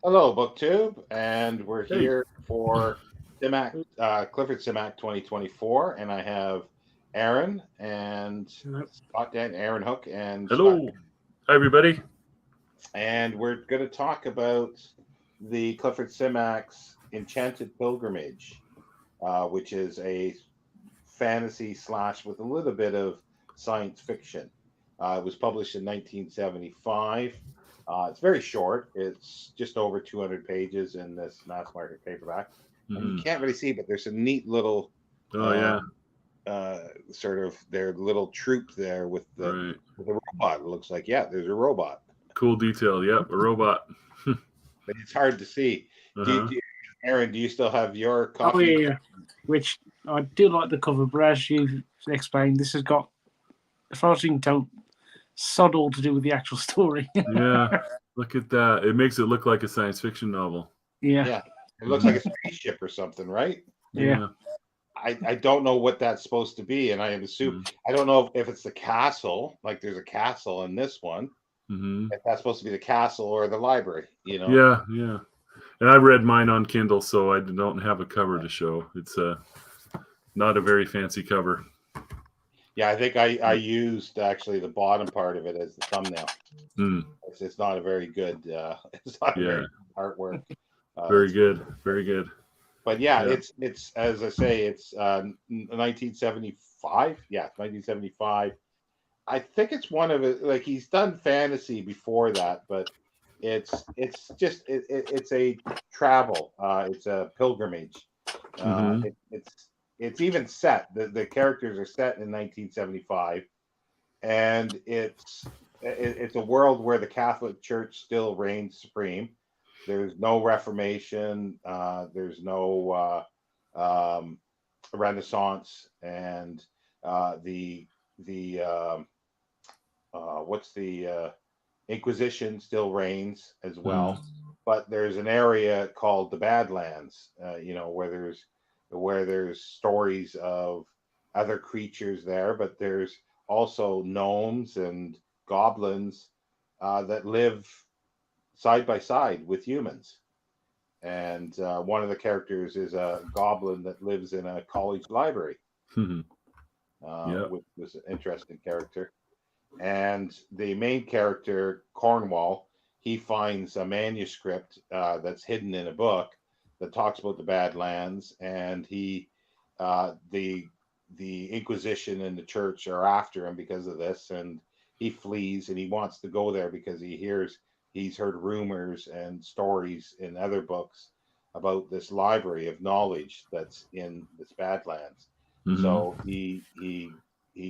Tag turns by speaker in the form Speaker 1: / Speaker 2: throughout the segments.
Speaker 1: Hello, BookTube, and we're
Speaker 2: Hey.
Speaker 1: here for Simak, Clifford Simak 2024, and I have Aaron and
Speaker 2: Yep.
Speaker 1: Scott Dan, Aaron Hook, and Scott,
Speaker 2: Hello. Hi, everybody.
Speaker 1: and we're going to talk about the Clifford Simak's Enchanted Pilgrimage, which is a fantasy slash with a little bit of science fiction. It was published in 1975. It's very short. It's just over 200 pages in this mass market paperback. And you
Speaker 2: Hmm.
Speaker 1: can't really see, but there's a neat little
Speaker 2: Oh, yeah.
Speaker 1: um, sort of their little troop there
Speaker 2: Right.
Speaker 1: with a robot. It looks like, yeah, there's a robot,
Speaker 2: Cool detail. Yep. A robot.
Speaker 1: but it's hard to see.
Speaker 2: Uh-huh.
Speaker 1: Do you, Aaron, do you still have your
Speaker 3: Oh
Speaker 1: copy?
Speaker 3: yeah, which I do like the cover, but as you've explained, this has got, as far as you can tell, sod all to do with the actual story.
Speaker 2: Yeah. Look at that. It makes it look like a science fiction novel.
Speaker 3: yeah,
Speaker 1: Yeah, it looks
Speaker 2: Hmm.
Speaker 1: like a spaceship or something, right?
Speaker 3: yeah.
Speaker 2: Yeah.
Speaker 1: I don't know what that's supposed to be, and I assume I don't know if it's the castle, like there's a castle in this one,
Speaker 2: Mm-hmm.
Speaker 1: if that's supposed to be the castle or the library,
Speaker 2: Yeah. Yeah. And I read mine on Kindle, so I don't have a cover to show. It's not a very fancy cover.
Speaker 1: Yeah, I think I used actually the bottom part of it as the thumbnail.
Speaker 2: Mm.
Speaker 1: It's not a very good it's not a very
Speaker 2: Yeah.
Speaker 1: good artwork.
Speaker 2: Very
Speaker 1: It's
Speaker 2: good. Very good.
Speaker 1: but yeah,
Speaker 2: Yeah.
Speaker 1: it's as I say, it's 1975. Yeah, 1975. I think it's one of it. Like he's done fantasy before that, but it's just it's a travel. It's a pilgrimage.
Speaker 2: Mm-hmm.
Speaker 1: It's even set. The characters are set in 1975, and it's a world where the Catholic Church still reigns supreme. There's no Reformation. There's no Renaissance, and the what's the Inquisition still reigns as
Speaker 2: Mm.
Speaker 1: well, but there's an area called the Badlands, where there's stories of other creatures there, but there's also gnomes and goblins that live side by side with humans. And one of the characters is a goblin that lives in a college library,
Speaker 2: Mm-hmm. Yeah.
Speaker 1: which was an interesting character. And the main character Cornwall, he finds a manuscript that's hidden in a book that talks about the Badlands, and the Inquisition and the Church are after him because of this, and he flees and he wants to go there because he's heard rumors and stories in other books about this library of knowledge that's in this Badlands.
Speaker 2: Mm-hmm.
Speaker 1: So he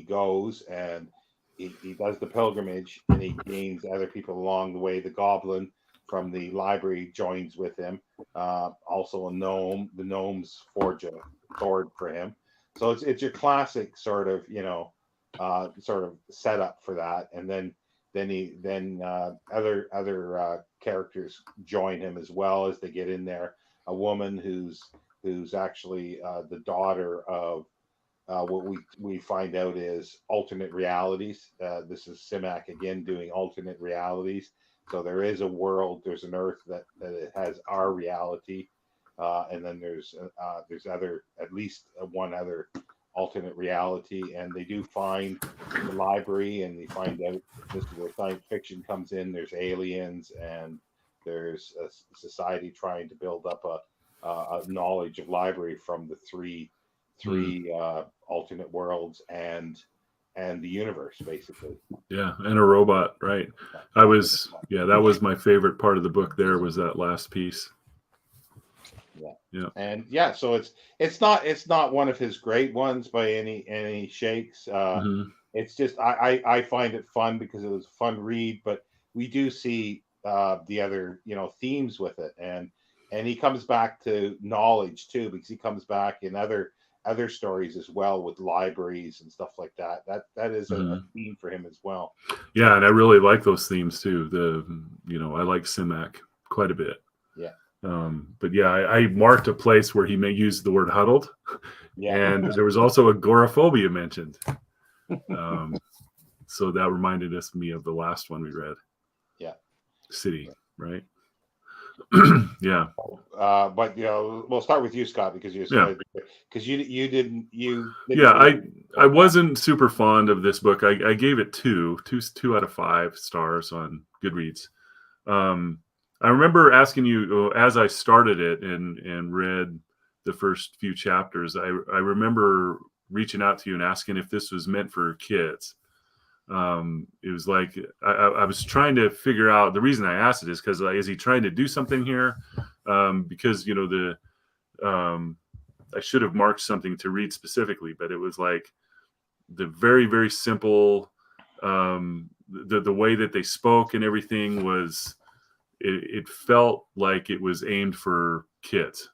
Speaker 1: goes and he does the pilgrimage and he gains other people along the way. The goblin from the library joins with him. Also a gnome. The gnomes forge a sword for him. So it's your classic sort of sort of setup for that, and then other characters join him as well as they get in there. A woman who's actually the daughter of what we find out is alternate realities. This is Simak again doing alternate realities. So there is a world, there's an Earth that it has our reality, and then there's other at least one other alternate reality, and they do find the library, and they find out this is where science fiction comes in. There's aliens, and there's a society trying to build up a knowledge of library from the
Speaker 2: Mm.
Speaker 1: three alternate worlds and the universe basically.
Speaker 2: Yeah, and a robot, right? That was my favorite part of the book. There was that last piece.
Speaker 1: Yeah.
Speaker 2: Yeah.
Speaker 1: And yeah, so it's not one of his great ones by any shakes.
Speaker 2: Mm-hmm.
Speaker 1: It's just I find it fun because it was a fun read, but we do see the other themes with it, and he comes back to knowledge too, because he comes back in other stories as well with libraries and stuff like that. That is a
Speaker 2: Mm-hmm.
Speaker 1: theme for him as well.
Speaker 2: Yeah, and I really like those themes too. I like Simak quite a bit.
Speaker 1: Yeah,
Speaker 2: But yeah, I marked a place where he may use the word huddled,
Speaker 1: yeah,
Speaker 2: and there was also agoraphobia mentioned. Um, so that reminded me of the last one we read,
Speaker 1: yeah.
Speaker 2: City, right? Yeah.
Speaker 1: But we'll start with you, Scott, because you didn't
Speaker 2: Yeah, I wasn't super fond of this book. I gave it two out of 5 stars on Goodreads. I remember asking you as I started it and read the first few chapters. I remember reaching out to you and asking if this was meant for kids. It was like I was trying to figure out. The reason I asked it is because is he trying to do something here? Because I should have marked something to read specifically, but it was like the very, very simple, the way that they spoke and everything was, it felt like it was aimed for kids.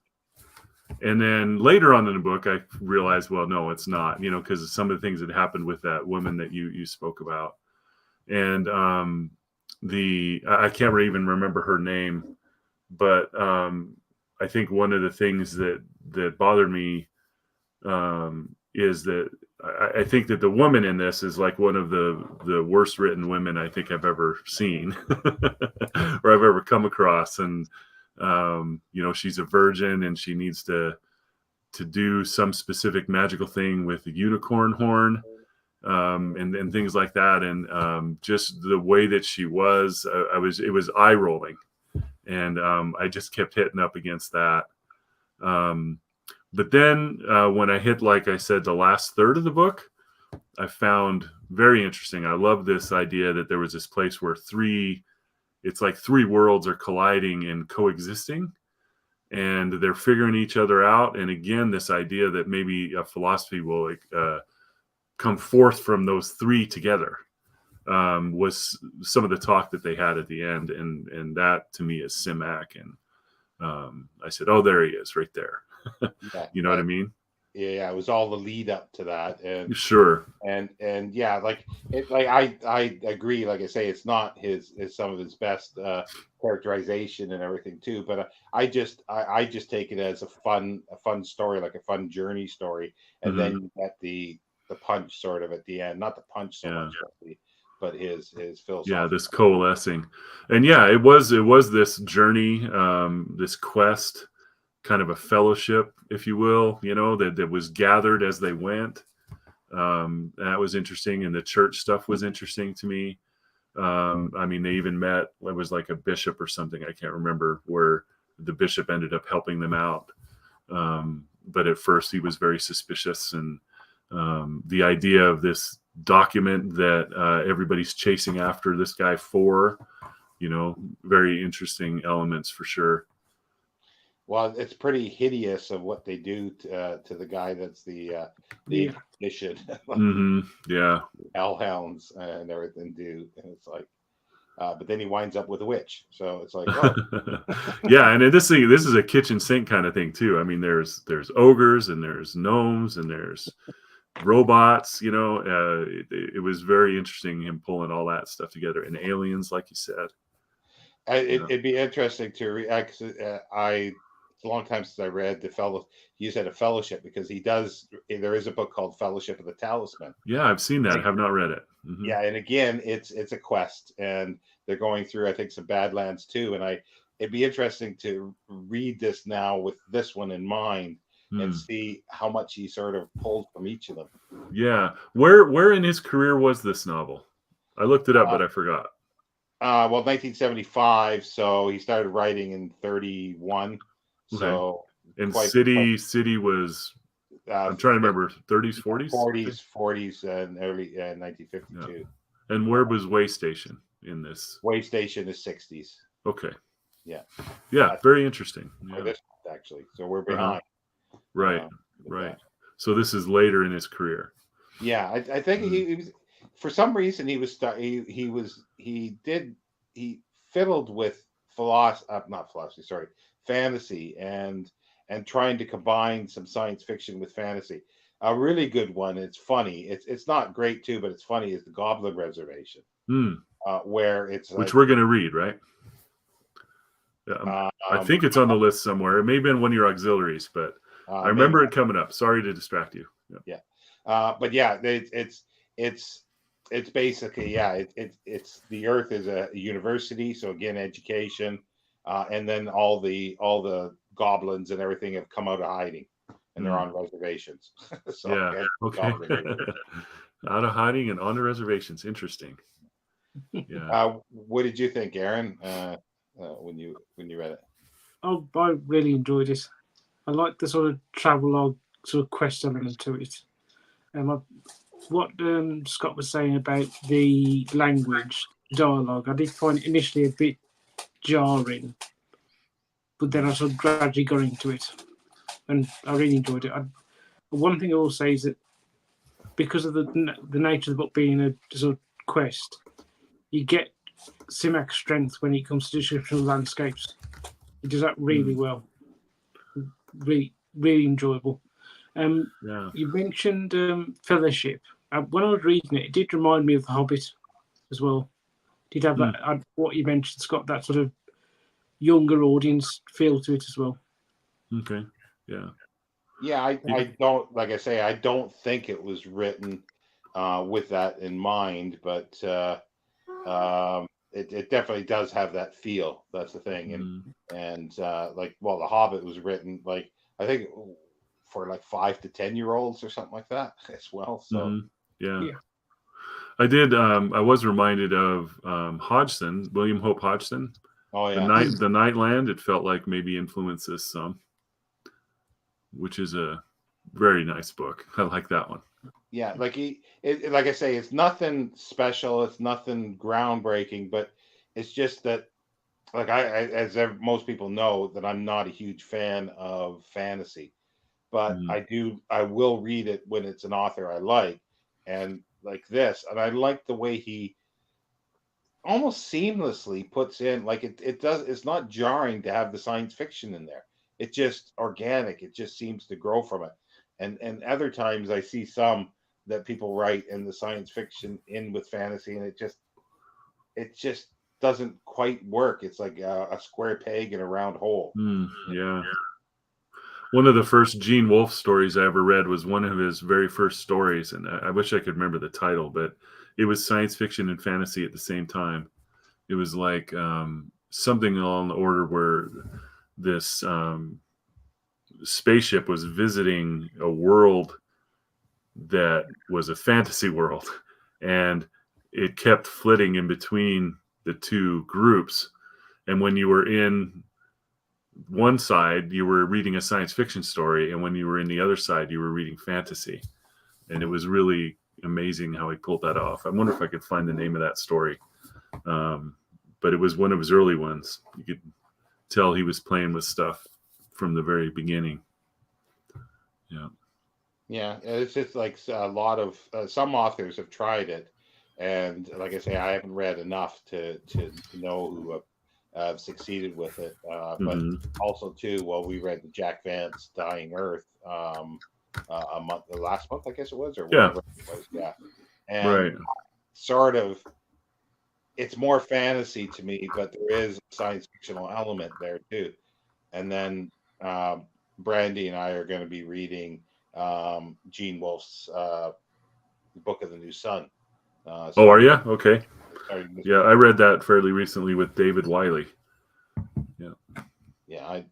Speaker 2: And then later on in the book, I realized, well, no, it's not, because of some of the things that happened with that woman that you spoke about. And I can't even remember her name, but I think one of the things that bothered me is that I think that the woman in this is like one of the worst written women I think I've ever seen or I've ever come across. And she's a virgin and she needs to do some specific magical thing with the unicorn horn and things like that. And just the way that she was, it was eye rolling. And I just kept hitting up against that. But then when I hit, like I said, the last third of the book, I found very interesting. I love this idea that there was this place where it's like 3 worlds are colliding and coexisting, and they're figuring each other out. And again, this idea that maybe a philosophy will come forth from those 3 together was some of the talk that they had at the end. And that to me is Simak. And I said, oh, there he is right there.
Speaker 1: Yeah,
Speaker 2: you know what I mean?
Speaker 1: Yeah, it was all the lead up to that. And
Speaker 2: sure.
Speaker 1: And yeah, I agree. Like I say, it's not some of his best characterization and everything too. But I just take it as a fun story, like a fun journey story. And then you get the punch sort of at the end, not the punch so much, but his philosophy.
Speaker 2: Yeah, this coalescing. And yeah, it was this journey, this quest, kind of a fellowship, if you will, that was gathered as they went. That was interesting. And the church stuff was interesting to me. I mean, they even met, it was like a bishop or something, I can't remember, where the bishop ended up helping them out. But at first he was very suspicious. And the idea of this document that everybody's chasing after this guy for, very interesting elements for sure.
Speaker 1: Well, it's pretty hideous of what they do to the guy that's the Inquisition.
Speaker 2: Yeah.
Speaker 1: Hellhounds and everything do. And it's like, but then he winds up with a witch. So it's like, oh.
Speaker 2: Yeah. And this is a kitchen sink kind of thing too. I mean, there's ogres and there's gnomes and there's robots, it was very interesting, him pulling all that stuff together, and aliens, like you said.
Speaker 1: It'd be interesting to read. It's a long time since I read he said a fellowship, because there is a book called Fellowship of the Talisman.
Speaker 2: Yeah, I've seen that. I have not read it. Mm-hmm.
Speaker 1: Yeah, and again, it's a quest, and they're going through, I think, some Badlands too. And it'd be interesting to read this now with this one in mind and see how much he sort of pulled from each of them.
Speaker 2: Yeah, where in his career was this novel? I looked it up, but I forgot.
Speaker 1: Well, 1975. So he started writing in 31.
Speaker 2: Okay.
Speaker 1: So
Speaker 2: and City was I'm trying to remember, 30s, 40s?
Speaker 1: 40s and early 1952.
Speaker 2: Yeah. And where was Way Station in this?
Speaker 1: Way Station is 60s.
Speaker 2: Okay.
Speaker 1: Yeah.
Speaker 2: Yeah, very interesting.
Speaker 1: Yeah. This, actually. So we're behind.
Speaker 2: Right. Right. So this is later in his career.
Speaker 1: Yeah, I think he was, for some reason he fiddled with fantasy and trying to combine some science fiction with fantasy. A really good one. It's funny. It's not great too, but it's funny. Is the Goblin Reservation, where it's
Speaker 2: which we're going to read, right? Yeah, I think it's on the list somewhere. It may have been one of your auxiliaries, but I remember it coming up. Sorry to distract you.
Speaker 1: Yeah. But yeah, it's basically, it's the Earth is a university. So again, education, and then all the goblins and everything have come out of hiding, and they're on reservations. So
Speaker 2: Yeah.
Speaker 1: yeah,
Speaker 2: Okay.
Speaker 1: goblin.
Speaker 2: Out of hiding and on the reservations. Interesting. Yeah.
Speaker 1: What did you think, Aaron, when you read it?
Speaker 3: Oh, I really enjoyed it. I like the sort of travelogue sort of quest element to it. What Scott was saying about the language dialogue, I did find it initially a bit jarring, but then I sort of gradually got into it, and I really enjoyed it. One thing I will say is that because of the nature of the book being a sort of quest, you get Simak's strength when it comes to description of landscapes. He does that really well. Really, really enjoyable.
Speaker 2: Yeah.
Speaker 3: You mentioned Fellowship. When I was reading it, it did remind me of The Hobbit as well. Did have that what you mentioned, Scott? That sort of younger audience feel to it as well.
Speaker 2: Okay. Yeah.
Speaker 1: Yeah, I don't, like I say, I don't think it was written with that in mind, but it definitely does have that feel. That's the thing, and like, well, The Hobbit was written, like, I think, for like 5 to 10 year olds or something like that as well. So
Speaker 2: Yeah.
Speaker 3: Yeah.
Speaker 2: I did. I was reminded of Hodgson, William Hope Hodgson.
Speaker 1: oh
Speaker 2: The
Speaker 1: yeah,
Speaker 2: Nightland. It felt like maybe influences some, which is a very nice book. I like that one.
Speaker 1: yeah, like like I say, it's nothing special, it's nothing groundbreaking, but it's just that, like, most people know that I'm not a huge fan of fantasy, but
Speaker 2: Mhm.
Speaker 1: I will read it when it's an author I like, and like this, and I like the way he almost seamlessly puts in, like, it does, it's not jarring to have the science fiction in there. It's just organic. It just seems to grow from it. And other times I see some that people write in the science fiction in with fantasy, and it just doesn't quite work. It's like a square peg in a round hole.
Speaker 2: Yeah. One of the first Gene Wolfe stories I ever read was one of his very first stories, and I wish I could remember the title, but it was science fiction and fantasy at the same time. It was like something along the order where this spaceship was visiting a world that was a fantasy world, and it kept flitting in between the two groups. And when you were in one side, you were reading a science fiction story, and when you were in the other side, you were reading fantasy. And it was really amazing how he pulled that off. I wonder if I could find the name of that story. But it was one of his early ones. You could tell he was playing with stuff from the very beginning. Yeah.
Speaker 1: Yeah, it's just like a lot of some authors have tried it, and like I say, I haven't read enough to know who have succeeded with it. But
Speaker 2: Mm-hmm.
Speaker 1: also too, well, we read the Jack Vance Dying Earth the last month, I guess it was, or
Speaker 2: Yeah.
Speaker 1: whatever it was. Yeah, and
Speaker 2: Right.
Speaker 1: sort of, it's more fantasy to me, but there is a science fictional element there too. And then Brandy and I are going to be reading Gene Wolfe's Book of the New Sun.
Speaker 2: Oh, are
Speaker 1: Starting
Speaker 2: you? Okay.
Speaker 1: starting this
Speaker 2: Yeah,
Speaker 1: week.
Speaker 2: I read that fairly recently with David Wiley.
Speaker 1: Yeah,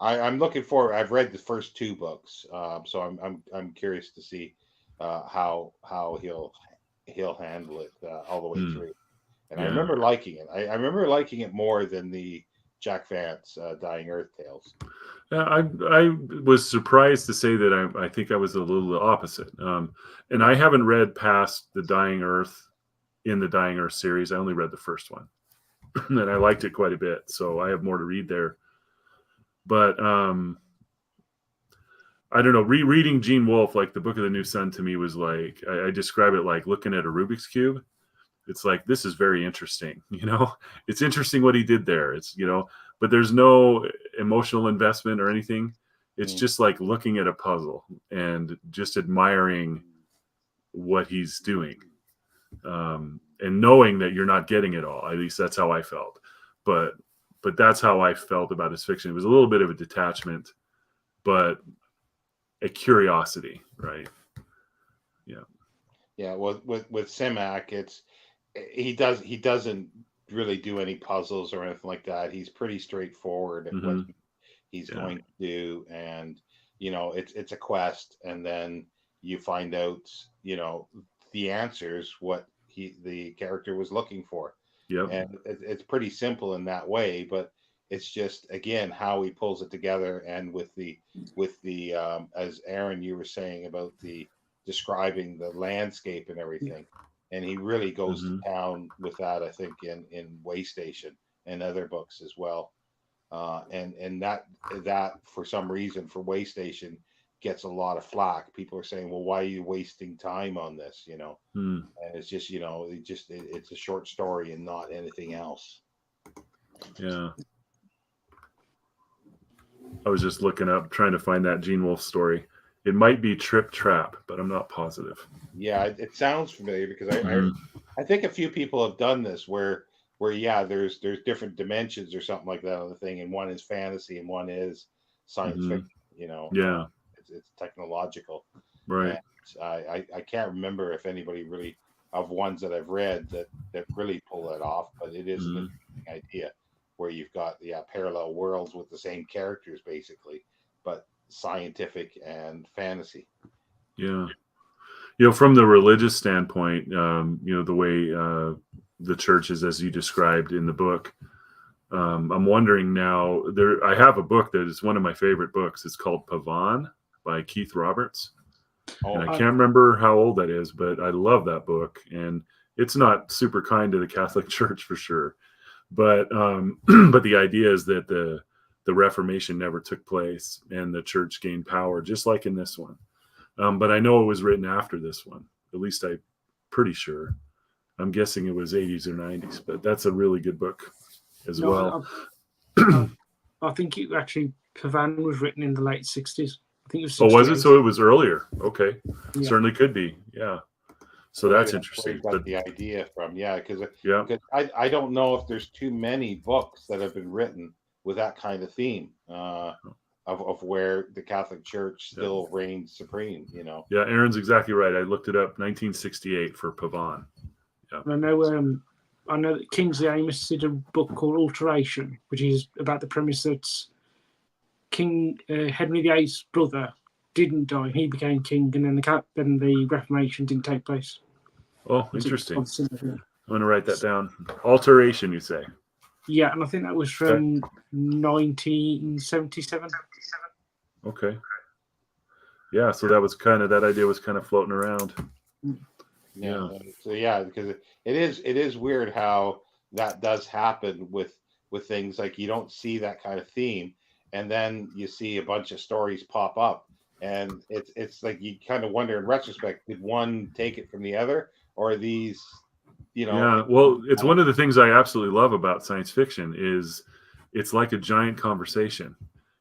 Speaker 1: I'm looking forward. I've read the first two books, so I'm curious to see how he'll handle it all the way through. And I
Speaker 2: Yeah.
Speaker 1: remember liking it. I remember liking it more than the Jack Vance Dying Earth tales.
Speaker 2: I was surprised to say that I think I was a little opposite. And I haven't read past the Dying Earth in the Dying Earth series. I only read the first one, and I liked it quite a bit. So I have more to read there. But I don't know. Rereading Gene Wolfe, like the Book of the New Sun, to me was like I describe it like looking at a Rubik's cube. It's like, this is very interesting. It's interesting what he did there. But there's no emotional investment or anything. It's just like looking at a puzzle and just admiring what he's doing, and knowing that you're not getting it all. At least that's how I felt. But that's how I felt about his fiction. It was a little bit of a detachment, but a curiosity, right? Yeah.
Speaker 1: Yeah, well, with Simak, he doesn't really do any puzzles or anything like that. He's pretty straightforward at what he's
Speaker 2: Yeah.
Speaker 1: going to do, and it's a quest, and then you find out the answers what the character was looking for.
Speaker 2: Yep.
Speaker 1: And it's pretty simple in that way, but it's just again how he pulls it together, and with the as Aaron you were saying about the describing the landscape and everything, and he really goes to town with that, I think, in Waystation and other books as well. And that for some reason for Waystation gets a lot of flack. People are saying, well, why are you wasting time on this, and it's just it's a short story and not anything else.
Speaker 2: Yeah, I was just looking up trying to find that Gene Wolfe story. It might be Trip Trap, but I'm not positive.
Speaker 1: Yeah, it sounds familiar because I think a few people have done this where there's different dimensions or something like that on the thing, and one is fantasy and one is science fiction.
Speaker 2: Yeah,
Speaker 1: it's technological.
Speaker 2: right.
Speaker 1: And I can't remember if anybody really of ones that I've read that really pull that off, but it is an interesting idea where you've got parallel worlds with the same characters basically, but scientific and fantasy.
Speaker 2: Yeah. From the religious standpoint, the way the church is as you described in the book, I'm wondering now, I have a book that is one of my favorite books. It's called Pavan by Keith Roberts. And I can't remember how old that is, but I love that book. And it's not super kind to the Catholic Church for sure. But but the idea is that the Reformation never took place and the church gained power, just like in this one. But I know it was written after this one. At least I'm pretty sure. I'm guessing it was 80s or 90s, but that's a really good book as well.
Speaker 3: I think it actually, Pavan was written in the late 60s. I think it was.
Speaker 2: Oh, was it? So it was earlier. Okay.
Speaker 3: Yeah.
Speaker 2: Certainly could be. Yeah. So that's interesting.
Speaker 1: Where you got the idea from, because
Speaker 2: yeah,
Speaker 1: I don't know if there's too many books that have been written with that kind of theme of where the Catholic Church still reigns supreme.
Speaker 2: Yeah, Aaron's exactly right. I looked it up, 1968 for Pavan. Yeah.
Speaker 3: I know that Kingsley Amis did a book called Alteration, which is about the premise that King Henry VIII's brother didn't die; he became king, and then the Reformation didn't take place.
Speaker 2: Oh, interesting. I'm going to write that down. Alteration, you say?
Speaker 3: Yeah, and I think that was from 1977.
Speaker 2: Okay. Yeah, so that idea was kind of floating around.
Speaker 1: Yeah. So because it is weird how that does happen with things like you don't see that kind of theme, and then you see a bunch of stories pop up, and it's like you kind of wonder in retrospect, did one take it from the other, or are these,
Speaker 2: Yeah, well, it's one of the things I absolutely love about science fiction is it's like a giant conversation.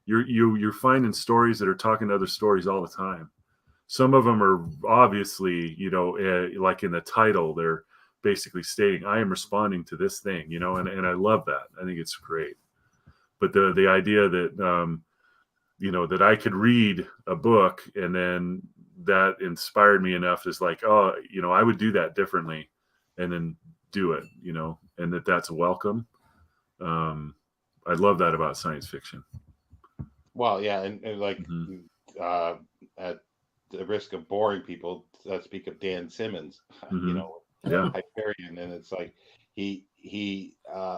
Speaker 2: You're finding stories that are talking to other stories all the time. Some of them are obviously, like in the title, they're basically stating, I am responding to this thing, and I love that. I think it's great. But the idea that, that I could read a book and then that inspired me enough is like, oh, I would do that differently and then do it, and that's welcome. I love that about science fiction.
Speaker 1: Well, yeah. And like, at the risk of boring people, let's speak of Dan Simmons, Hyperion, and it's like he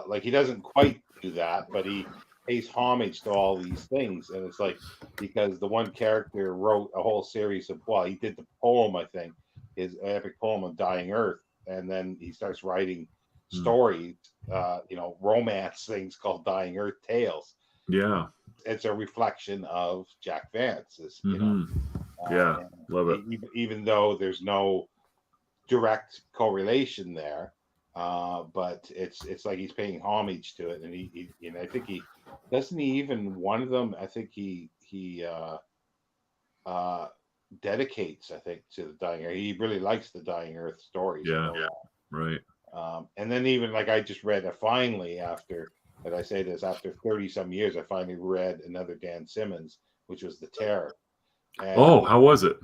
Speaker 1: like he doesn't quite do that, but he pays homage to all these things, and it's like because the one character wrote a whole series of he did the poem, I think, his epic poem of Dying Earth, and then he starts writing stories, romance things called Dying Earth Tales.
Speaker 2: Yeah,
Speaker 1: it's a reflection of Jack Vance's,
Speaker 2: love it.
Speaker 1: Even though there's no direct correlation there, but it's like he's paying homage to it, and he I think he doesn't even one of them. I think he dedicates, I think, to the Dying Earth. He really likes the Dying Earth stories.
Speaker 2: Right.
Speaker 1: And then even like I just read finally after 30 some years, I finally read another Dan Simmons, which was The Terror. And
Speaker 2: how was it?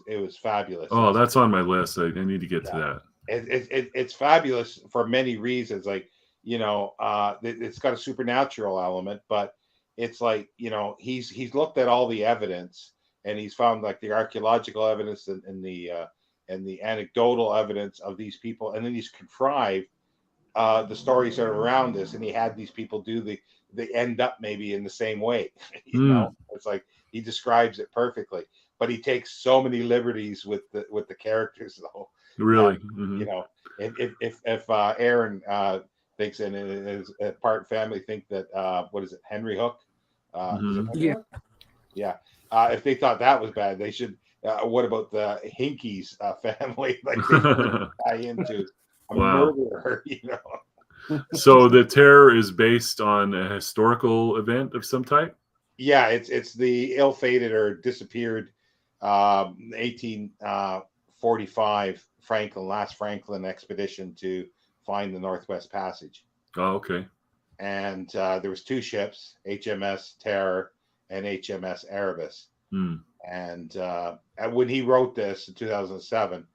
Speaker 1: it was fabulous.
Speaker 2: Oh, that's on my list. I need to get to that.
Speaker 1: it's fabulous for many reasons. Like, it's got a supernatural element, but it's like, he's looked at all the evidence, and he's found like the archaeological evidence and the anecdotal evidence of these people, and then he's contrived the stories that are around this, and he had these people do they end up maybe in the same way. It's like he describes it perfectly, but he takes so many liberties with the characters, though.
Speaker 2: Really?
Speaker 1: If Aaron thinks, and his part family think that what is it, Henry Hook? Is it Henry Hook? Yeah. If they thought that was bad, they should. What about the Hinkies family? Like they tie into a murderer,
Speaker 2: So the terror is based on a historical event of some type?
Speaker 1: Yeah, it's the ill-fated or disappeared 1845 last Franklin expedition to find the Northwest Passage.
Speaker 2: Oh, okay.
Speaker 1: And there was 2 ships, HMS Terror and HMS Erebus. And when he wrote this in 2007,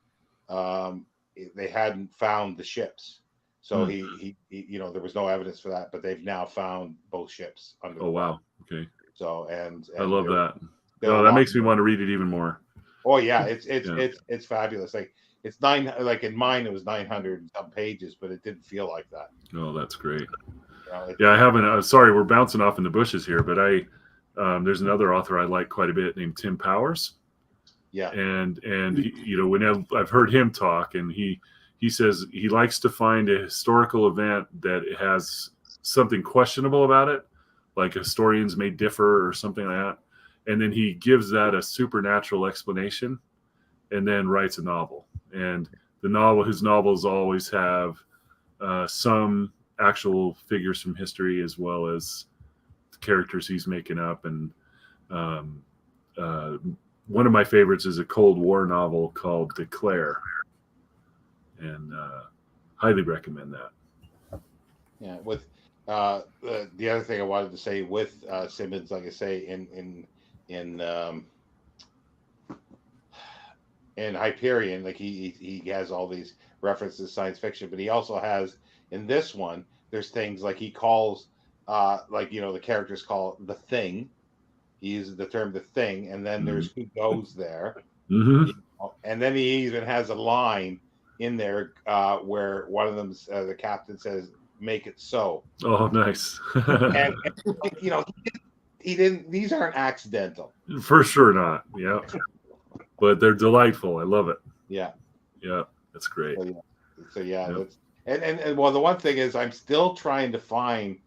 Speaker 1: they hadn't found the ships. So he there was no evidence for that, but they've now found both ships under the
Speaker 2: wow. Okay.
Speaker 1: So and
Speaker 2: I love that.
Speaker 1: No,
Speaker 2: that makes me want to read it even more.
Speaker 1: Oh yeah, it's fabulous. Like it's like in mine it was 900 and some pages, but it didn't feel like that.
Speaker 2: Oh, that's great. I haven't. Sorry, we're bouncing off in the bushes here, but there's another author I like quite a bit named Tim Powers.
Speaker 1: Yeah.
Speaker 2: And he, when I've heard him talk, and he says he likes to find a historical event that has something questionable about it, like historians may differ or something like that, and then he gives that a supernatural explanation, and then writes a novel. And his novels always have some actual figures from history as well as the characters he's making up. And one of my favorites is a Cold War novel called Declare, and highly recommend that.
Speaker 1: Yeah, with the other thing I wanted to say with Simmons, like I say, in Hyperion, like he has all these references to science fiction, but he also has in this one, there's things like he calls the characters call it the Thing. He uses the term the Thing, and then there's who goes there. And then he even has a line in there where one of them, the captain says, "Make it so."
Speaker 2: Oh, nice.
Speaker 1: and he didn't. These aren't accidental.
Speaker 2: For sure not. Yeah, but they're delightful. I love it.
Speaker 1: Yeah.
Speaker 2: That's great.
Speaker 1: So that's and well, the one thing is, I'm still trying to find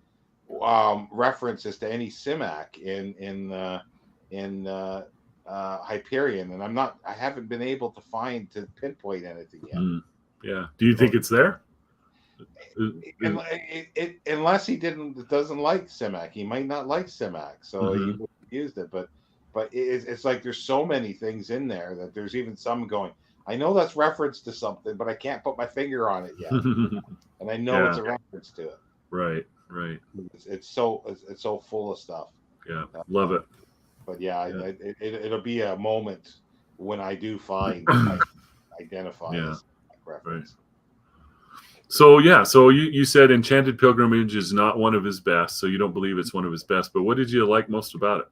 Speaker 1: references to any Simak in Hyperion, and I haven't been able to pinpoint anything yet.
Speaker 2: Yeah. Do you think it's there?
Speaker 1: Unless he doesn't like Simak, he might not like Simak, so he wouldn't have used it. But it's like there's so many things in there that there's even some going, I know that's reference to something, but I can't put my finger on it yet, and I know it's a reference to it.
Speaker 2: Right.
Speaker 1: It's so full of stuff.
Speaker 2: Yeah, love it.
Speaker 1: But it'll be a moment when I do find identify as reference.
Speaker 2: Right. So you said Enchanted Pilgrimage is not one of his best, so you don't believe it's one of his best. But what did you like most about it?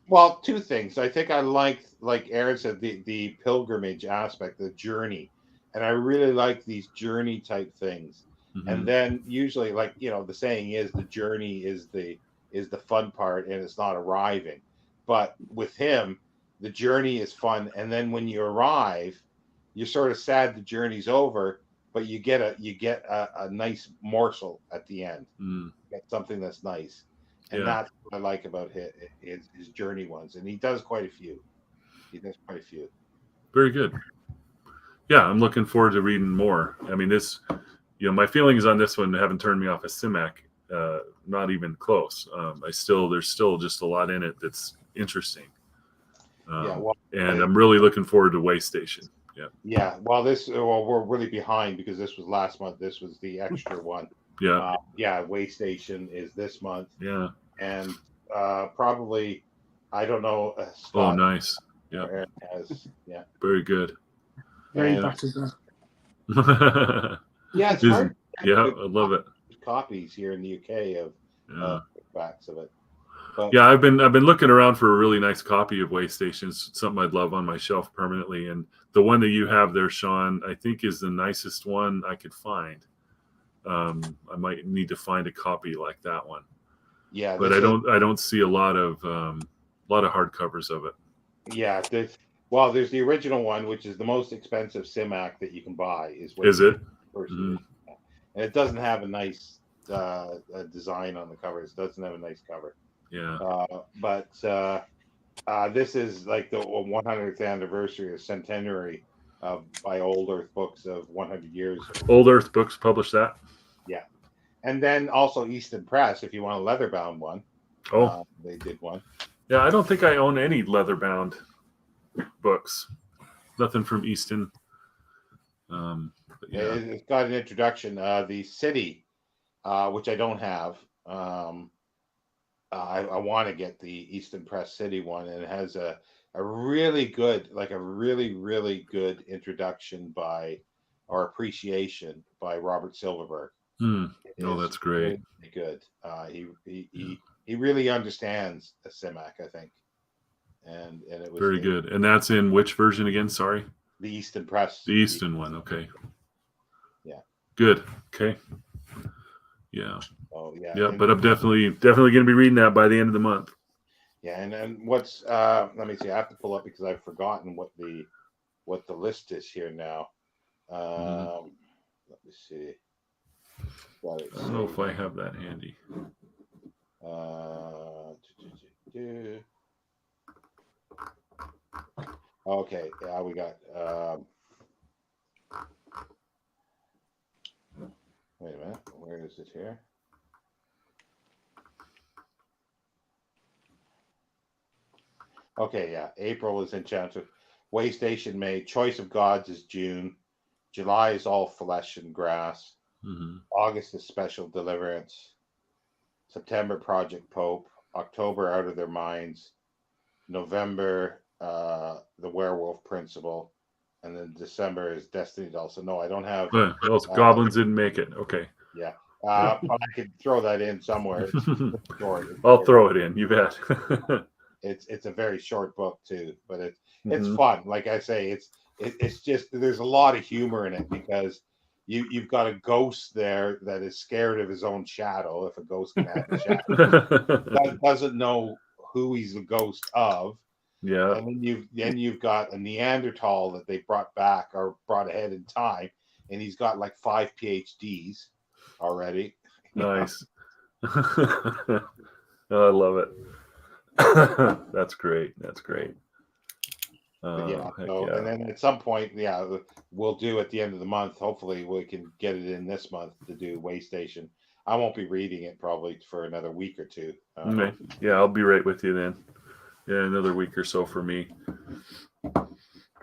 Speaker 1: Well, 2 things. I think I liked, like Aaron said, the pilgrimage aspect, the journey, and I really like these journey type things. And then usually, like the saying is, the journey is the fun part, and it's not arriving. But with him, the journey is fun, and then when you arrive, you're sort of sad the journey's over, but you get a nice morsel at the end. You get something that's nice, and that's what I like about his journey ones. And he does quite a few.
Speaker 2: Very good. Yeah, I'm looking forward to reading more. I mean, this, my feelings on this one haven't turned me off as Simak, not even close. There's still just a lot in it that's interesting. And I'm really looking forward to Way Station.
Speaker 1: Yeah. Well, we're really behind because this was last month. This was the extra one. Way Station is this month.
Speaker 2: Yeah.
Speaker 1: And probably, I don't know.
Speaker 2: Oh, nice. Yeah.
Speaker 1: Has,
Speaker 2: Very good.
Speaker 3: Very
Speaker 1: And
Speaker 3: battered though.
Speaker 1: yeah, it's
Speaker 2: Isn't-
Speaker 1: hard. to
Speaker 2: yeah,
Speaker 1: get
Speaker 2: I love it.
Speaker 1: copies here in the UK of
Speaker 2: Yeah.
Speaker 1: backs of it. But
Speaker 2: Yeah, I've been looking around for a really nice copy of Waystations, something I'd love on my shelf permanently. And the one that you have there, Sean, I think is the nicest one I could find. I might need to find a copy like that one,
Speaker 1: yeah,
Speaker 2: but I don't see a lot of hardcovers of it.
Speaker 1: Yeah, there's the original one, which is the most expensive Simak that you can buy.
Speaker 2: Is it?
Speaker 1: First
Speaker 2: Mhm.
Speaker 1: edition. And it doesn't have a nice design on the cover. It doesn't have a nice cover.
Speaker 2: Yeah.
Speaker 1: But this is like the 100th anniversary or centenary by Old Earth Books of 100 years.
Speaker 2: Old Earth Books published that.
Speaker 1: Yeah, and then also Easton Press, if you want a leather-bound one.
Speaker 2: Oh,
Speaker 1: they did one.
Speaker 2: yeah. I don't think I own any leather-bound books. Nothing from Easton. But yeah.
Speaker 1: It's got an introduction. The City, which I don't have. I want to get the Easton Press City one, and it has a really good, like a really good introduction by or appreciation by Robert Silverberg.
Speaker 2: Oh, that's great.
Speaker 1: Really good. He really understands a Simak, I think, and it was
Speaker 2: Very good. And that's in which version again? Sorry.
Speaker 1: The Easton Press.
Speaker 2: The Easton one. Okay.
Speaker 1: Yeah.
Speaker 2: Good. Okay. Yeah.
Speaker 1: Oh yeah.
Speaker 2: Yeah, but I'm definitely going to be reading that by the end of the month.
Speaker 1: Yeah, and then what's let me see. I have to pull up because I've forgotten what the list is here now. Let me see.
Speaker 2: I don't know if I have that handy.
Speaker 1: Okay, yeah, we got. Wait a minute, where is it here? Okay, yeah, April is Enchanted. Waystation May. Choice of Gods is June. July is All Flesh and Grass.
Speaker 2: Mm-hmm.
Speaker 1: August is Special Deliverance. September, Project Pope. October, Out of Their Minds. November, The Werewolf Principle. And then December is Destiny Doll. So no, I don't have.
Speaker 2: Those goblins didn't make it. Okay.
Speaker 1: Yeah. But I could throw that in somewhere.
Speaker 2: I'll throw it in. You bet.
Speaker 1: It's a very short book too, but it's
Speaker 2: Mhm.
Speaker 1: fun. Like I say, it's just there's a lot of humor in it because you've got a ghost there that is scared of his own shadow. If a ghost can have a shadow, doesn't know who he's the ghost of.
Speaker 2: Yeah.
Speaker 1: And then you've got a Neanderthal that they brought back or brought ahead in time, and he's got like 5 PhDs already.
Speaker 2: Nice. Oh, I love it. That's great. That's great.
Speaker 1: Yeah. So,
Speaker 2: yeah.
Speaker 1: and then at some point, yeah, we'll do at the end of the month. Hopefully, we can get it in this month to do Waystation. I won't be reading it probably for another week or two.
Speaker 2: Okay. Yeah, I'll be right with you then. Yeah, another week or so for me. But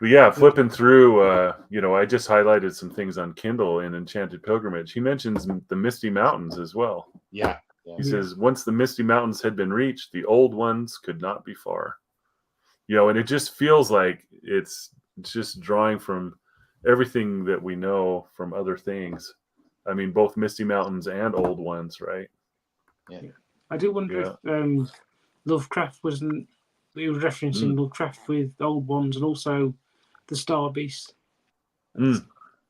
Speaker 2: yeah, flipping through, I just highlighted some things on Kindle in Enchanted Pilgrimage. He mentions the Misty Mountains as well.
Speaker 1: Yeah.
Speaker 2: He says, once the Misty Mountains had been reached, the old ones could not be far. And it just feels like it's just drawing from everything that we know from other things. I mean, both Misty Mountains and old ones, right?
Speaker 3: Yeah. I do wonder if Lovecraft wasn't. We were referencing Lovecraft with old ones and also the Star Beast. Very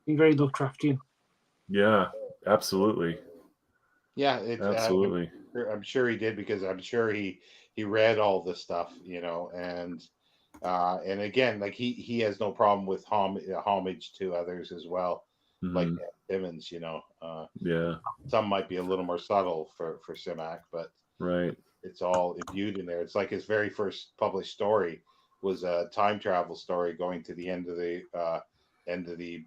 Speaker 3: Lovecraftian.
Speaker 2: Yeah, absolutely.
Speaker 1: Yeah,
Speaker 2: absolutely.
Speaker 1: I'm sure he did because I'm sure he read all this stuff, and again, like he has no problem with homage to others as well, like Simmons,
Speaker 2: Yeah.
Speaker 1: Some might be a little more subtle for Simak, but
Speaker 2: right.
Speaker 1: It's all imbued in there. It's like his very first published story was a time travel story going to the end of the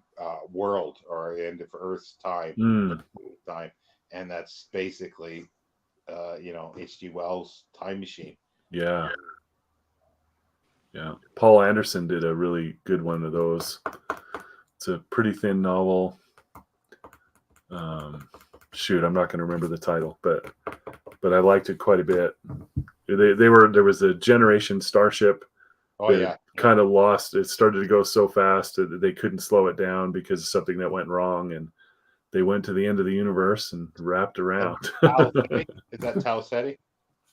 Speaker 1: world or the end of Earth's time. And that's basically H.G. Wells' Time Machine.
Speaker 2: Yeah. Yeah. Paul Anderson did a really good one of those. It's a pretty thin novel. I'm not going to remember the title, but I liked it quite a bit. There was a Generation Starship.
Speaker 1: Oh yeah.
Speaker 2: kind of lost. It started to go so fast that they couldn't slow it down because of something that went wrong, and they went to the end of the universe and wrapped around.
Speaker 1: Tau Ceti? Is that Tau Ceti?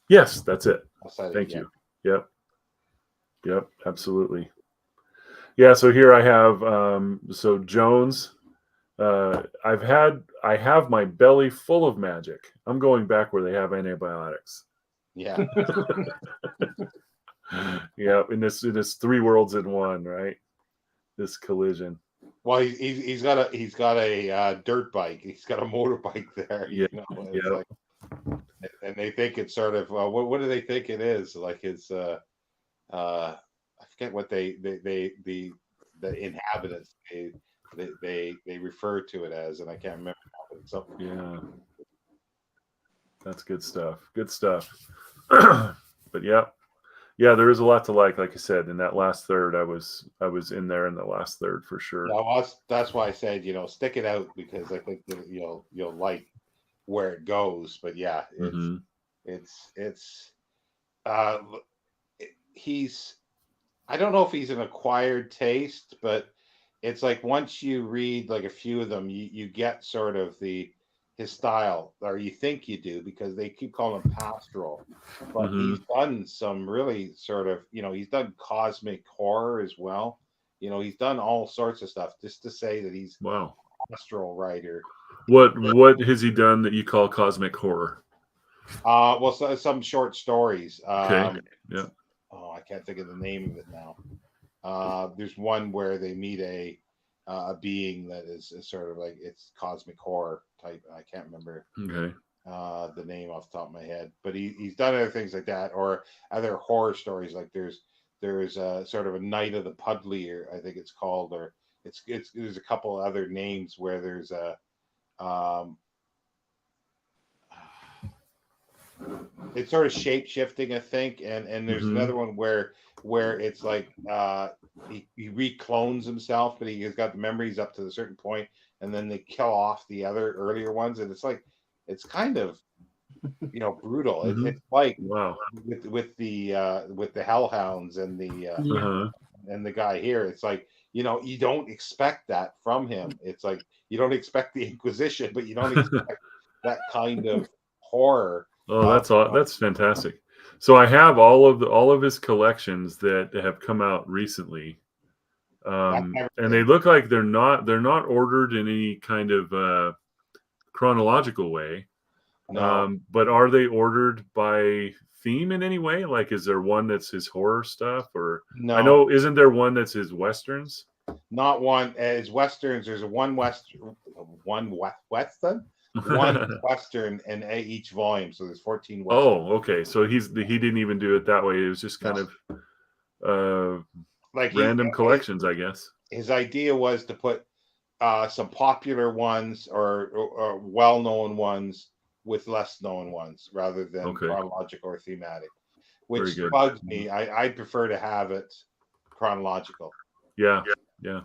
Speaker 2: Yes, that's it.
Speaker 1: Tau Ceti,
Speaker 2: Thank
Speaker 1: yeah.
Speaker 2: you. Yep, absolutely. Yeah, so here I have so Jones. I have my belly full of magic. I'm going back where they have antibiotics.
Speaker 1: Yeah.
Speaker 2: Yeah, in this 3 worlds in one, right? This collision.
Speaker 1: Well, he's got a dirt bike. He's got a motorbike there.
Speaker 2: Yeah.
Speaker 1: You know, it's
Speaker 2: Yeah.
Speaker 1: like, and they think it's sort of what do they think it is? Like it's I forget what the inhabitants they refer to it as, and I can't remember now, but something.
Speaker 2: Yeah. That's good stuff. Good stuff. But yeah. Yeah, there is a lot to like I said, in that last third I was in there in the last third for sure.
Speaker 1: Yeah, that's why I said, stick it out, because I think that you'll like where it goes. But yeah, it's he's, I don't know if he's an acquired taste, but it's like once you read like a few of them, you get sort of his style, or you think you do, because they keep calling him pastoral. But he's done some really sort of, he's done cosmic horror as well. He's done all sorts of stuff, just to say that he's
Speaker 2: wow.
Speaker 1: a pastoral writer.
Speaker 2: What has he done that you call cosmic horror?
Speaker 1: Well, some short stories.
Speaker 2: Okay. Yeah.
Speaker 1: Oh, I can't think of the name of it now. There's one where they meet a being that is sort of like, it's cosmic horror type. I can't remember the name off the top of my head, but he's done other things like that, or other horror stories. Like there's sort of a Night of the Puddlier, I think it's called, or there's a couple other names where there's a it's sort of shape shifting, I think, and there's another one where it's like he reclones himself, but he's got the memories up to a certain point, and then they kill off the other earlier ones, and it's like, it's kind of brutal. It's like,
Speaker 2: wow,
Speaker 1: with the hellhounds and the guy here, it's like, you don't expect that from him. It's like, you don't expect the Inquisition, but you don't expect that kind of horror.
Speaker 2: Oh, that's fantastic. So I have all of his collections that have come out recently, and they look like they're not ordered in any kind of chronological way.
Speaker 1: No.
Speaker 2: But are they ordered by theme in any way? Like, is there one that's his horror stuff, or
Speaker 1: no?
Speaker 2: I know, isn't there one that's his westerns?
Speaker 1: Not one as westerns. There's one western, one western in each volume. So there's 14 westerns.
Speaker 2: Oh, okay. So he didn't even do it that way. It was just kind of like random collections, I guess.
Speaker 1: His idea was to put some popular ones or well-known ones with less known ones, rather than chronological or thematic, which bugs me. I prefer to have it chronological.
Speaker 2: Yeah.
Speaker 1: It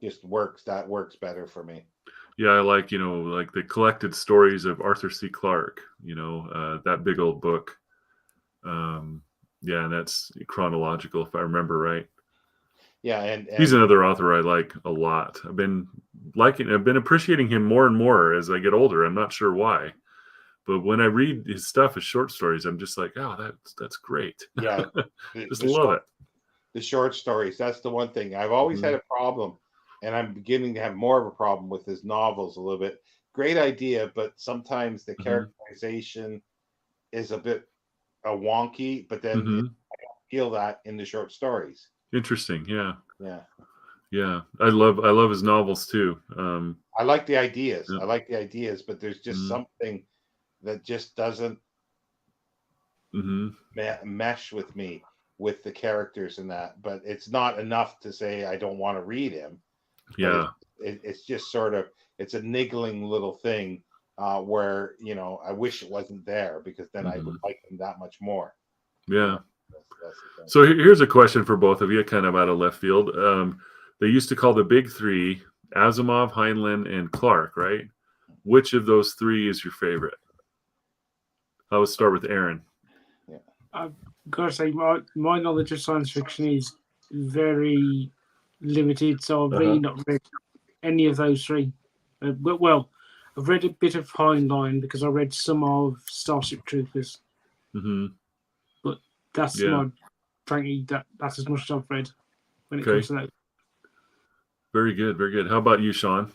Speaker 1: just works. That works better for me.
Speaker 2: Yeah, I like, like the collected stories of Arthur C. Clarke, that big old book. Yeah, and that's chronological, if I remember right.
Speaker 1: Yeah, and
Speaker 2: he's another author I like a lot. I've been appreciating him more and more as I get older. I'm not sure why, but when I read his stuff, his short stories, I'm just like, oh, that's great.
Speaker 1: Yeah,
Speaker 2: just love it.
Speaker 1: The short stories. That's the one thing I've always had a problem, and I'm beginning to have more of a problem with his novels a little bit. Great idea, but sometimes the characterization is a bit wonky. But then I don't feel that in the short stories.
Speaker 2: Interesting. Yeah.
Speaker 1: Yeah.
Speaker 2: I love his novels too.
Speaker 1: I like the ideas. I like the ideas, but there's just something that just doesn't mesh with me, with the characters and that. But it's not enough to say I don't want to read him.
Speaker 2: Yeah.
Speaker 1: It's just sort of, it's a niggling little thing where, I wish it wasn't there, because then I would like him that much more.
Speaker 2: Yeah. So here's a question for both of you, kind of out of left field. They used to call the big three Asimov, Heinlein, and Clarke, right? Which of those three is your favorite? I would start with Aaron.
Speaker 1: Yeah.
Speaker 3: I've got to say, my knowledge of science fiction is very limited, so I've really not read any of those three. Well, I've read a bit of Heinlein because I read some of Starship Troopers,
Speaker 2: Mm-hmm.
Speaker 3: but that's frankly, that's as much as I've read when it comes to that.
Speaker 2: Very good, very good. How about you, Sean?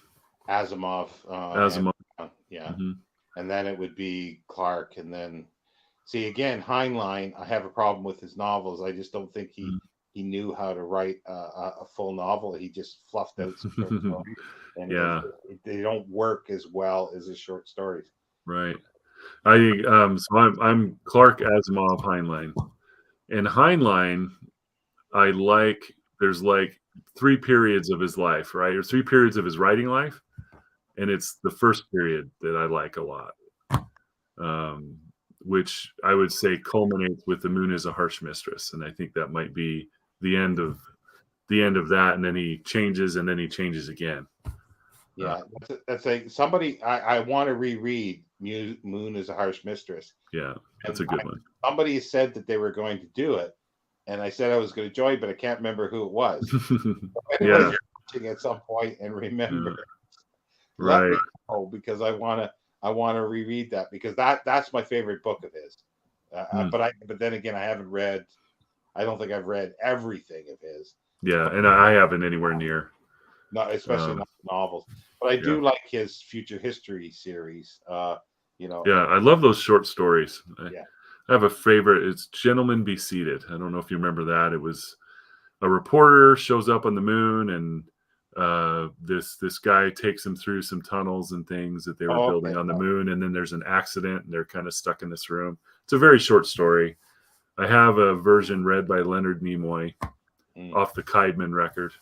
Speaker 1: Asimov.
Speaker 2: Asimov.
Speaker 1: Yeah.
Speaker 2: Mm-hmm.
Speaker 1: And then it would be Clark. And then, see, again, Heinlein, I have a problem with his novels. I just don't think he knew how to write a full novel. He just fluffed out some short stories. And they don't work as well as his short stories.
Speaker 2: Right. So I'm Clark Asimov Heinlein. And Heinlein, there's like 3 periods of his life, right? Or 3 periods of his writing life. And it's the first period that I like a lot. Which I would say culminates with The Moon is a Harsh Mistress. And I think that might be the end of that. And then he changes again.
Speaker 1: Yeah, that's like somebody I want to reread Moon is a Harsh Mistress.
Speaker 2: Yeah, that's a good one.
Speaker 1: Somebody said that they were going to do it, and I said I was going to join, but I can't remember who it was.
Speaker 2: Yeah,
Speaker 1: watching at some point and remember.
Speaker 2: Right.
Speaker 1: Let me know, because I want to reread that, because that's my favorite book of his. But then again, I don't think I've read everything of his.
Speaker 2: Yeah, and I haven't anywhere near.
Speaker 1: Not especially not novels, but I do like his Future History series.
Speaker 2: Yeah, I love those short stories. I have a favorite. It's Gentlemen Be Seated. I don't know if you remember that. It was a reporter shows up on the moon, and this guy takes him through some tunnels and things that they were building on the moon, and then there's an accident, and they're kind of stuck in this room. It's a very short story. I have a version read by Leonard Nimoy off the Kaidman record.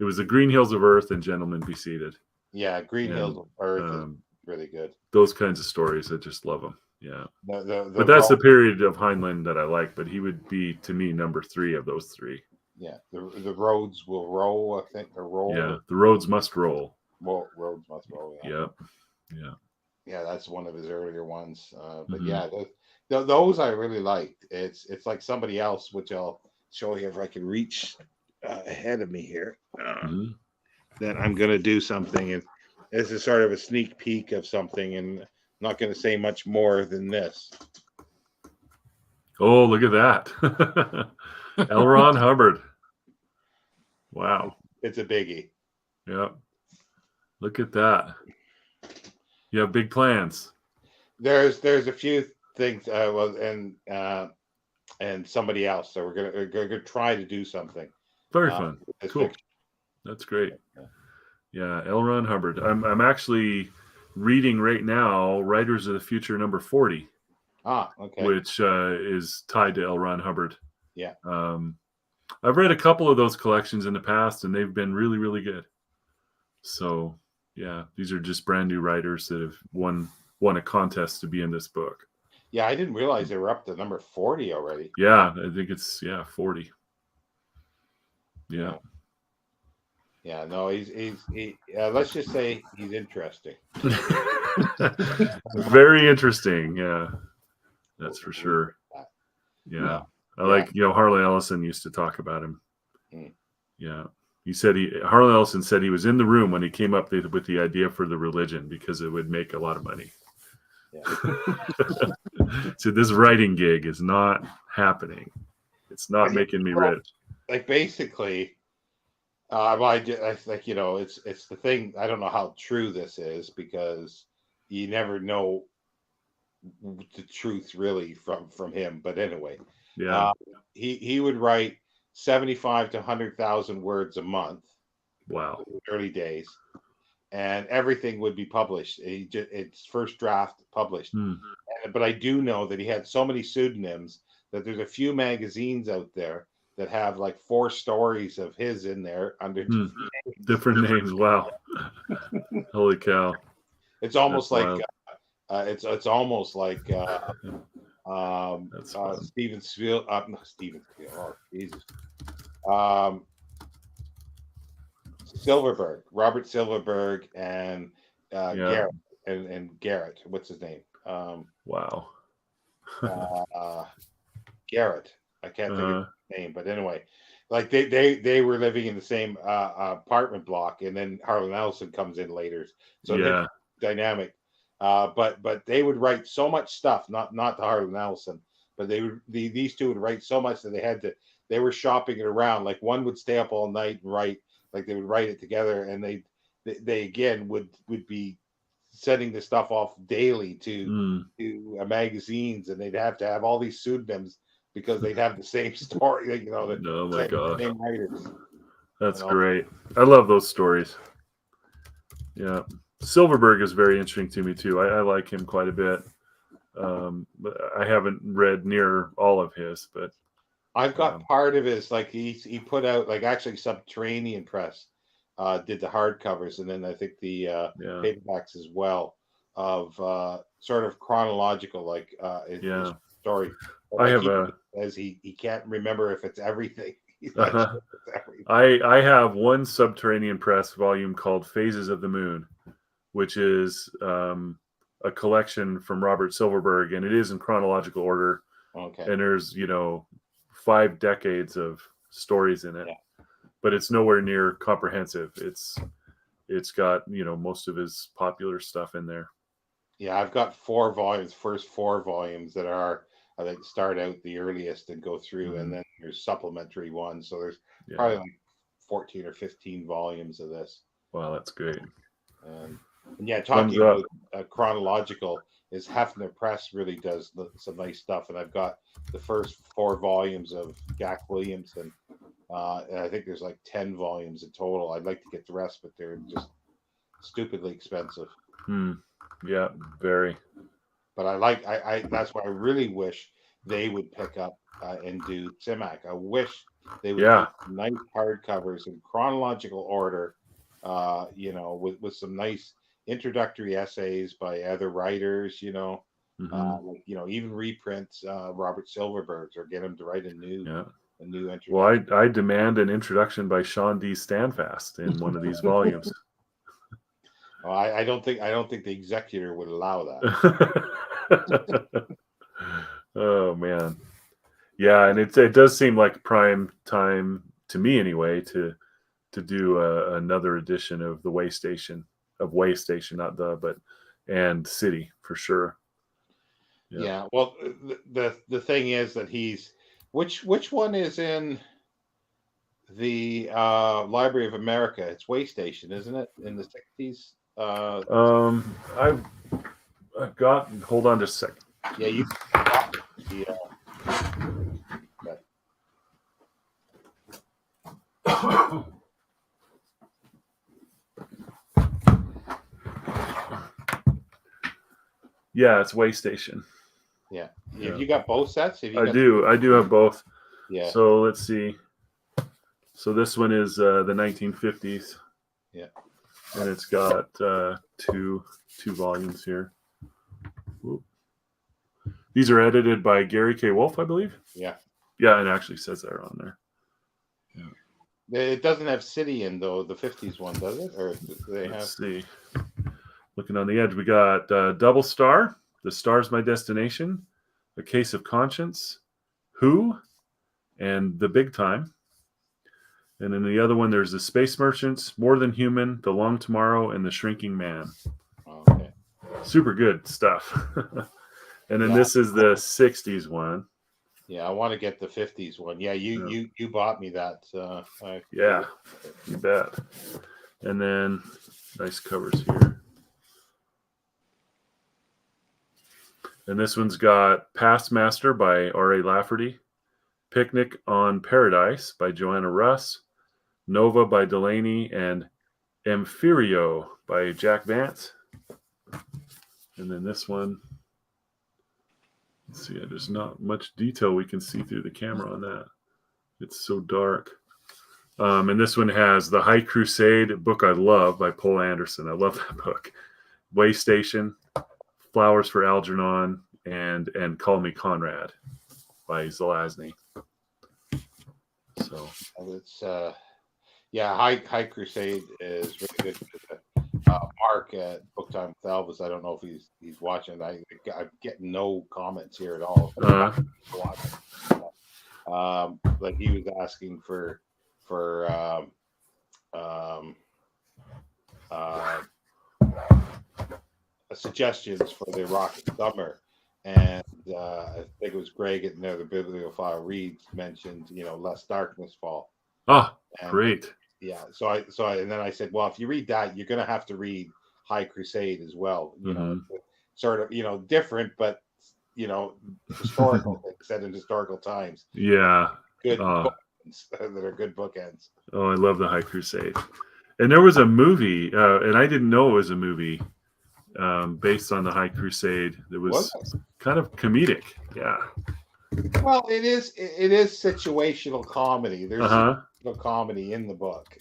Speaker 2: It was The Green Hills of Earth and Gentlemen Be Seated.
Speaker 1: Yeah, Hills of Earth is really good.
Speaker 2: Those kinds of stories, I just love them. Yeah.
Speaker 1: But
Speaker 2: that's the period of Heinlein that I like, but he would be, to me, number 3 of those 3.
Speaker 1: Yeah, the roads will roll, I think, or roll.
Speaker 2: Yeah, the roads must roll.
Speaker 1: Well, roads must roll,
Speaker 2: yeah.
Speaker 1: Yeah, that's one of his earlier ones. But those I really liked. It's like Somebody Else, which I'll show you if I can reach ahead of me here. That I'm going to do something, and this is sort of a sneak peek of something, and I'm not going to say much more than this.
Speaker 2: Oh, look at that. L. Ron Hubbard. Wow.
Speaker 1: It's a biggie.
Speaker 2: Yeah. Look at that. You have big plans.
Speaker 1: There's a few things, and Somebody Else. So we're gonna try to do something.
Speaker 2: Very fun. Cool. That's great. Yeah, L. Ron Hubbard. I'm actually reading right now Writers of the Future number 40.
Speaker 1: Okay.
Speaker 2: Which is tied to L. Ron Hubbard.
Speaker 1: Yeah.
Speaker 2: I've read a couple of those collections in the past, and they've been really, really good. So, yeah, these are just brand new writers that have won a contest to be in this book.
Speaker 1: Yeah, I didn't realize they were up to number 40 already.
Speaker 2: Yeah, I think it's 40. Yeah.
Speaker 1: Yeah, no, he's let's just say he's interesting.
Speaker 2: Very interesting. Yeah, that's for sure. Yeah. I like, Harley Ellison used to talk about him. Yeah. He said Harley Ellison said he was in the room when he came up with the idea for the religion because it would make a lot of money. Yeah. So this writing gig is not happening. It's not making me rich.
Speaker 1: Like basically, I think, it's the thing. I don't know how true this is because you never know the truth really from him. But anyway, he would write 75 to 100,000 words a month.
Speaker 2: Wow.
Speaker 1: In the early days, and everything would be published. It's first draft published. But I do know that he had so many pseudonyms that there's a few magazines out there that have like 4 stories of his in there under
Speaker 2: different names. Wow. Holy cow.
Speaker 1: It's almost it's almost like Steven Spiel. Not Steven Spiel. Oh, Jesus. Silverberg, Robert Silverberg, and Garrett, and Garrett. What's his name?
Speaker 2: Wow.
Speaker 1: Garrett. I can't think of
Speaker 2: Uh,
Speaker 1: his name, but anyway, like they were living in the same apartment block, and then Harlan Ellison comes in later, so
Speaker 2: yeah.
Speaker 1: dynamic. But they would write so much stuff, not to Harlan Ellison, but these two would write so much that they were shopping it around. Like one would stay up all night and write, like they would write it together, and they again would be sending the stuff off daily
Speaker 2: Mm.
Speaker 1: to magazines, and they'd have to have all these pseudonyms because they'd have the same story, like, the
Speaker 2: Oh my gosh.
Speaker 1: same writers.
Speaker 2: That's
Speaker 1: You know?
Speaker 2: great. I love those stories. Yeah. Silverberg is very interesting to me too. I like him quite a bit. But I haven't read near all of his, but
Speaker 1: I've got part of his, like he put out, like, actually Subterranean Press did the hardcovers, and then I think the
Speaker 2: yeah.
Speaker 1: paperbacks as well, of sort of chronological, like his story. But,
Speaker 2: I
Speaker 1: like,
Speaker 2: have
Speaker 1: as he can't remember if it's everything. He's
Speaker 2: Uh-huh.
Speaker 1: not sure if it's everything.
Speaker 2: I have one Subterranean Press volume called Phases of the Moon, which is a collection from Robert Silverberg, and it is in chronological order.
Speaker 1: Okay.
Speaker 2: And there's 5 decades of stories in it,
Speaker 1: Yeah.
Speaker 2: but it's nowhere near comprehensive. It's got most of his popular stuff in there.
Speaker 1: Yeah, I've got 4 volumes, first 4 volumes that are, I think, start out the earliest and go through, and then there's supplementary ones. So there's probably like 14 or 15 volumes of this.
Speaker 2: Wow, that's great.
Speaker 1: And yeah, talking about chronological, is Hefner Press really does some nice stuff, and I've got the first 4 volumes of Jack Williamson, and I think there's like 10 volumes in total. I'd like to get the rest, but they're just stupidly expensive.
Speaker 2: Yeah, very.
Speaker 1: But I that's why I really wish they would pick up and do Simak. I wish they would do nice hardcovers in chronological order, with some nice introductory essays by other writers, like, even reprints Robert Silverberg's, or get him to write a new introduction.
Speaker 2: Well, I demand an introduction by Sean D. Standfast in one of these volumes.
Speaker 1: Well, I don't think the executor would allow that.
Speaker 2: Oh man, yeah, and it does seem like prime time to me anyway to do another edition of the Way Station, and City for sure.
Speaker 1: Yeah. Well, the thing is that which one is in the Library of America? It's Way Station, isn't it? In the 60s.
Speaker 2: I've got. Hold on just a second.
Speaker 1: Yeah, you.
Speaker 2: Yeah, it's Way Station.
Speaker 1: Yeah. Have you got both sets?
Speaker 2: I do have both.
Speaker 1: Yeah.
Speaker 2: So let's see. So this one is the 1950s.
Speaker 1: Yeah.
Speaker 2: And it's got two volumes here. Whoop. These are edited by Gary K. Wolfe, I believe.
Speaker 1: Yeah.
Speaker 2: Yeah, it actually says that on there.
Speaker 1: Yeah. It doesn't have City in, though, the 50s one, does it? Or do they
Speaker 2: Let's see. Looking on the edge, we got Double Star, The Star's My Destination, A Case of Conscience, Who, and The Big Time. And then the other one, there's The Space Merchants, More Than Human, The Long Tomorrow, and The Shrinking Man.
Speaker 1: Okay.
Speaker 2: Super good stuff. And then this is the 60s one.
Speaker 1: Yeah, I want to get the 50s one. Yeah, you bought me that.
Speaker 2: Yeah, you bet. And then nice covers here. And this one's got Past Master by R.A. Lafferty, Picnic on Paradise by Joanna Russ, Nova by Delaney, and Amphirio by Jack Vance. And then this one, let's see, there's not much detail we can see through the camera on that. It's so dark. And this one has The High Crusade, a book I love, by Poul Anderson. I love that book. Way Station, Flowers for Algernon, and Call Me Conrad by Zelazny. So
Speaker 1: it's High Crusade is really good. Mark at Book Time with Elvis. I don't know if he's watching. I'm getting no comments here at all. Like he was asking for suggestions for the Rocket Summer, and I think it was Greg at the Bibliophile Reads mentioned, Less Darkness Fall.
Speaker 2: Oh,
Speaker 1: and,
Speaker 2: great.
Speaker 1: Yeah. So and then I said, well, if you read that, you're going to have to read High Crusade as well. Sort of, different, but historical, set in historical times.
Speaker 2: Yeah.
Speaker 1: Good bookends that are good bookends.
Speaker 2: Oh, I love the High Crusade. And there was a movie, and I didn't know it was a movie based on the High Crusade. That was kind of comedic. Yeah.
Speaker 1: Well, it is situational comedy. There's situational comedy in the book,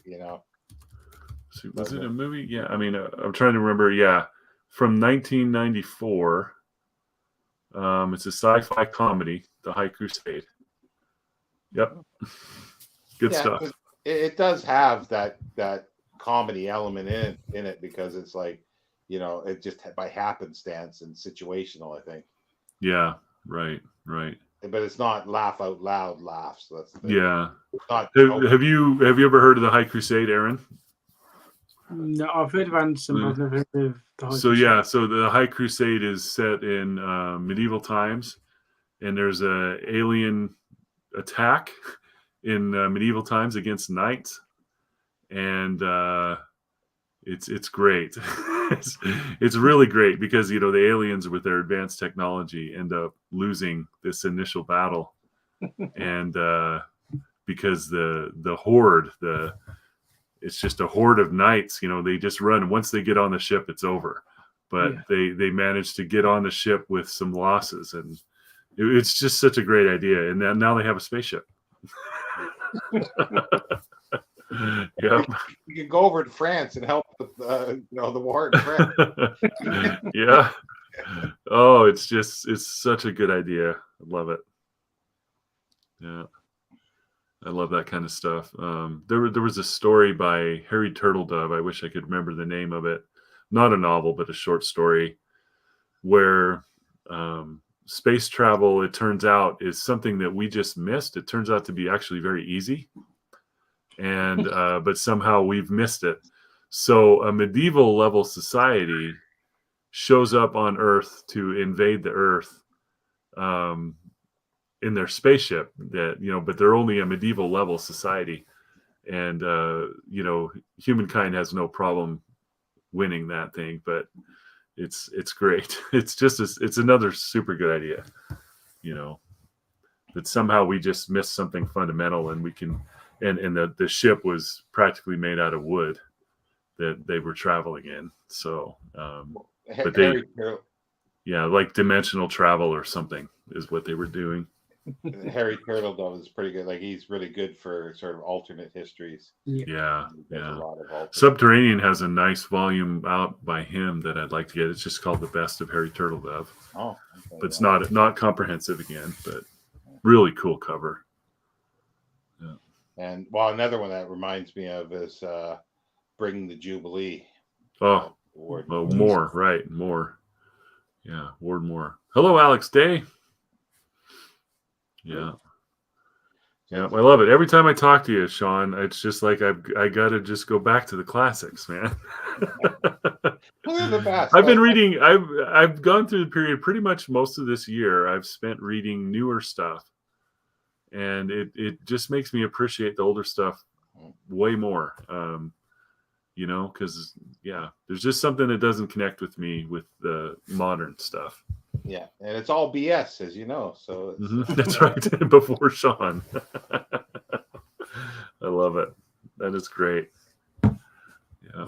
Speaker 2: So was it a movie? Yeah. I mean, I'm trying to remember. Yeah. From 1994. It's a sci-fi comedy, The High Crusade. Yep. Good stuff.
Speaker 1: It does have that comedy element in it because it's like, it just by happenstance and situational, I think.
Speaker 2: Yeah, right.
Speaker 1: But it's not laugh out loud laughs. That's the thing.
Speaker 2: Yeah.
Speaker 1: It's not,
Speaker 2: have you ever heard of the High Crusade, Aaron?
Speaker 3: No, I've heard of Anderson, but I've never heard of the High
Speaker 2: Crusade.
Speaker 3: Yeah,
Speaker 2: so the High Crusade is set in medieval times, and there's a alien attack in medieval times against knights, and it's great. it's really great because the aliens with their advanced technology end up losing this initial battle, and because the horde, it's just a horde of knights. They just run. Once they get on the ship, it's over. But they managed to get on the ship with some losses, and it's just such a great idea. And now they have a spaceship. Yep.
Speaker 1: You can go over to France and help with the war in France.
Speaker 2: Yeah. Oh, it's such a good idea. I love it. Yeah. I love that kind of stuff. There was a story by Harry Turtledove. I wish I could remember the name of it. Not a novel, but a short story where space travel, it turns out, is something that we just missed. It turns out to be actually very easy. And but somehow we've missed it. So a medieval level society shows up on Earth to invade the Earth in their spaceship. But they're only a medieval level society, and humankind has no problem winning that thing. But it's great. It's another super good idea. That somehow we just missed something fundamental, and we can. And the ship was practically made out of wood that they were traveling in. So, but like dimensional travel or something is what they were doing.
Speaker 1: Harry Turtledove is pretty good. Like he's really good for sort of alternate histories.
Speaker 2: Yeah. Subterranean has a nice volume out by him that I'd like to get. It's just called The Best of Harry Turtledove.
Speaker 1: Oh, okay,
Speaker 2: but it's not comprehensive again, but really cool cover. Yeah.
Speaker 1: And another one that reminds me of is Bring the Jubilee.
Speaker 2: More. Yeah, Ward Moore. Hello, Alex Day. Yeah. Yeah, I love it. Every time I talk to you, Sean, it's just like I got to just go back to the classics, man. I've been reading. I've gone through the period pretty much most of this year. I've spent reading newer stuff. And it just makes me appreciate the older stuff way more, because, there's just something that doesn't connect with me with the modern stuff.
Speaker 1: Yeah, and it's all BS, as you know. So
Speaker 2: That's right, before Sean. I love it. That is great. Yeah.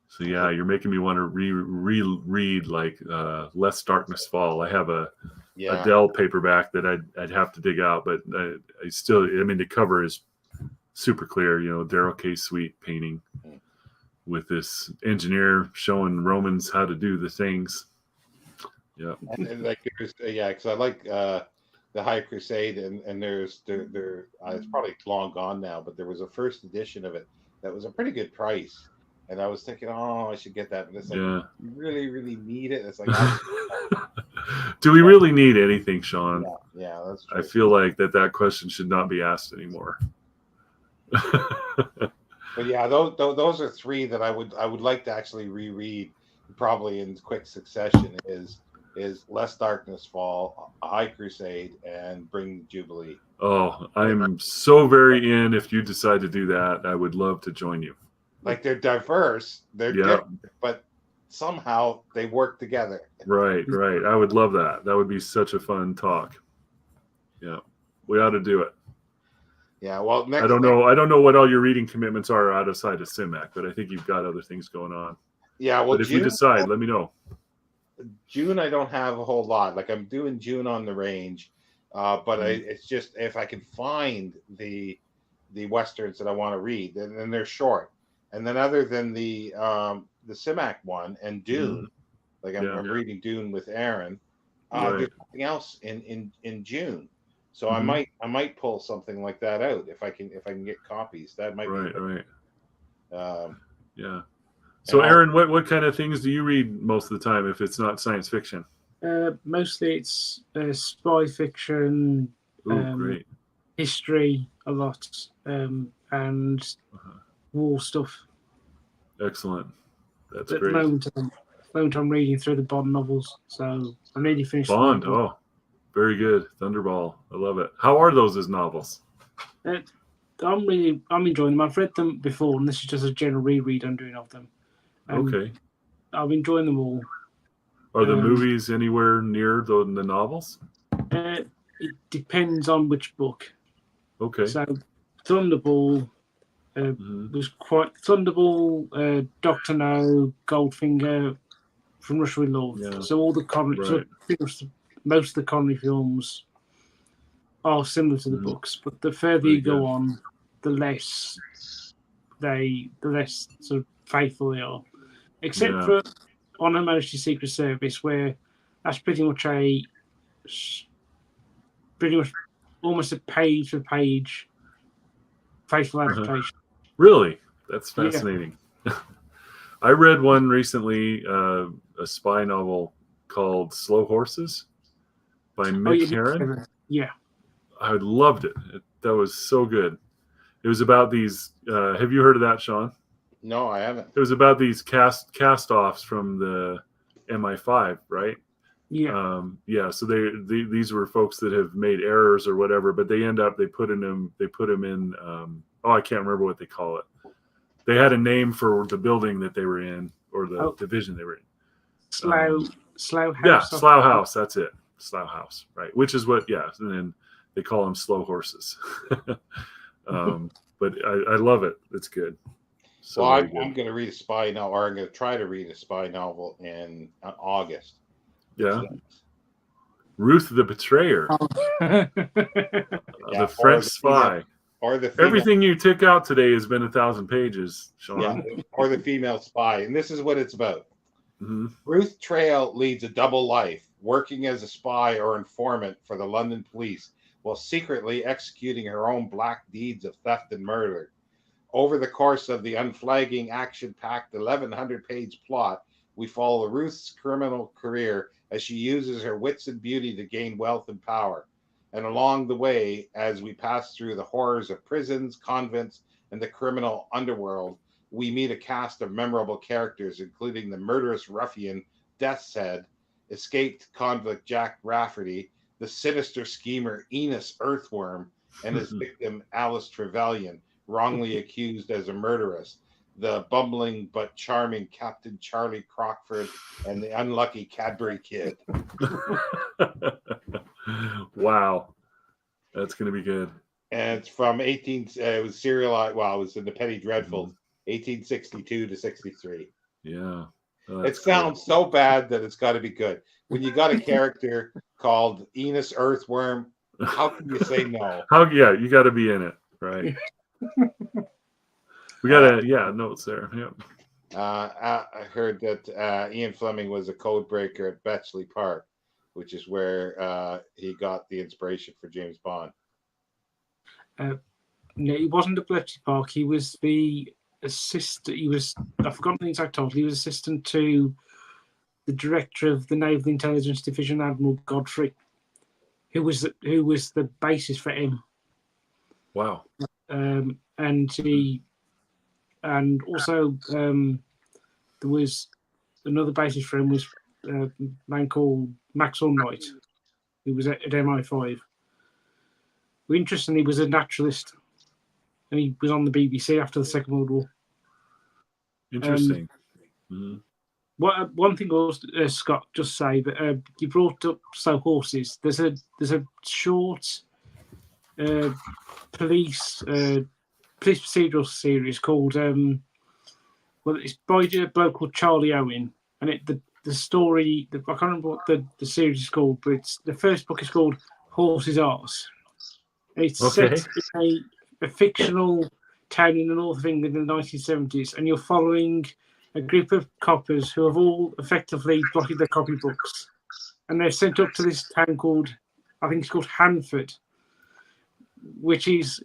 Speaker 2: So, you're making me want to reread like Less Darkness Fall. I have a Adele paperback that I'd have to dig out, but I still, the cover is super clear, Darrell K. Sweet painting with this engineer showing Romans how to do the things. Yeah.
Speaker 1: And like, because I like the High Crusade, and there's it's probably long gone now, but there was a first edition of it that was a pretty good price. and I was thinking, oh, I should get that, but it's like,
Speaker 2: Yeah.
Speaker 1: you really, really need it. It's like,
Speaker 2: Do we really need anything, Sean?
Speaker 1: yeah, that's
Speaker 2: I
Speaker 1: true.
Speaker 2: feel like that question should not be asked anymore.
Speaker 1: But yeah, those are three that I would like to actually reread, probably in quick succession. Is Lest Darkness Fall, A High Crusade, and Bring Jubilee.
Speaker 2: Oh, I'm so very in. If you decide to do that, I would love to join you.
Speaker 1: Like, they're diverse, they're different, but somehow they work together.
Speaker 2: Right. I would love that. That would be such a fun talk. Yeah, we ought to do it.
Speaker 1: Yeah, well,
Speaker 2: I don't know what all your reading commitments are outside of Simak, but I think you've got other things going on.
Speaker 1: Yeah, well,
Speaker 2: but if you decide, let me know.
Speaker 1: June, I don't have a whole lot. Like, I'm doing June on the range, but it's just if I can find the westerns that I want to read, and they're short. And then other than the Simak one and Dune, like I'm reading Dune with Aaron. There's nothing else in June, so I might pull something like that out if I can get copies. That might be
Speaker 2: right.
Speaker 1: Yeah.
Speaker 2: So, Aaron, what kind of things do you read most of the time if it's not science fiction?
Speaker 3: Mostly it's spy fiction,
Speaker 2: great.
Speaker 3: history a lot, and war stuff.
Speaker 2: Excellent. That's
Speaker 3: At
Speaker 2: great.
Speaker 3: the moment I'm reading through the Bond novels, so I'm nearly finished.
Speaker 2: Bond, oh, very good. Thunderball, I love it. How are those as novels?
Speaker 3: I'm enjoying them. I've read them before, and this is just a general reread I'm doing of them.
Speaker 2: Okay.
Speaker 3: I'm enjoying them all.
Speaker 2: Are the movies anywhere near the novels?
Speaker 3: It depends on which book.
Speaker 2: Okay.
Speaker 3: So Thunderball was quite Thunderball, Doctor No, Goldfinger, From Russia with Love.
Speaker 2: Yeah.
Speaker 3: So all the Connery, most of the Connery films are similar to the books, but the further you go on, the less sort of faithful they are. Except for On Her Majesty's Secret Service, where that's pretty much almost a page for page faithful adaptation.
Speaker 2: Really? That's fascinating. Yeah. I read one recently, a spy novel called Slow Horses by Mick Herron.
Speaker 3: Yeah.
Speaker 2: I loved it. That was so good. It was about these. Have you heard of that, Sean?
Speaker 1: No, I haven't.
Speaker 2: It was about these cast-offs from the MI5, right?
Speaker 3: Yeah.
Speaker 2: So these were folks that have made errors or whatever, but they put them in. I can't remember what they call it. They had a name for the building that they were in or the division they were in.
Speaker 3: Slough House.
Speaker 2: Yeah, Slough House. That's it. Slough House, right? Which is what. Yeah, and then they call them slow horses. But I love it. It's good. So
Speaker 1: well, I'm going to read a spy novel, or I'm going to try to read a spy novel in August.
Speaker 2: Yeah. Ruth the Betrayer. The French spy.
Speaker 1: Or the female.
Speaker 2: Everything you took out today has been 1,000 pages, Sean.
Speaker 1: Yeah, or the female spy. And this is what it's about.
Speaker 2: Mm-hmm.
Speaker 1: Ruth Trail leads a double life, working as a spy or informant for the London police while secretly executing her own black deeds of theft and murder. Over the course of the unflagging, action-packed 1,100-page plot, we follow Ruth's criminal career as she uses her wits and beauty to gain wealth and power. And along the way, as we pass through the horrors of prisons, convents, and the criminal underworld, we meet a cast of memorable characters, including the murderous ruffian Death's Head, escaped convict Jack Rafferty, the sinister schemer Enos Earthworm, and his victim Alice Trevelyan, wrongly accused as a murderess, the bumbling but charming Captain Charlie Crockford, and the unlucky Cadbury Kid.
Speaker 2: Wow. That's going to be good.
Speaker 1: And it's from it was serialized, it was in the Penny Dreadfuls, 1862 to 63.
Speaker 2: Yeah.
Speaker 1: It sounds so bad that it's got to be good. When you got a character called Enos Earthworm, how can you say no?
Speaker 2: You got to be in it, right? We got notes there. Yep.
Speaker 1: I heard that Ian Fleming was a code breaker at Bletchley Park, which is where he got the inspiration for James Bond.
Speaker 3: No, he wasn't at Bletchley Park. He was the assistant. I've forgotten the exact title. He was assistant to the director of the Naval Intelligence Division, Admiral Godfrey, who was the basis for M.
Speaker 2: Wow.
Speaker 3: And also there was another basis for him was a man called Maxwell Knight, who was at MI5. Who interestingly was a naturalist, and he was on the BBC after the Second World War.
Speaker 2: Interesting.
Speaker 3: One thing also, Scott, just say that you brought up horses. There's a short police procedural series called it's by a bloke called Charlie Owen, and the story, I can't remember what the series is called, but the first book is called Horse's Arse. It's set in a fictional town in the north of England in the 1970s, and you're following a group of coppers who have all effectively blotted their copybooks, and they're sent up to this town called, I think it's called Hanford, which is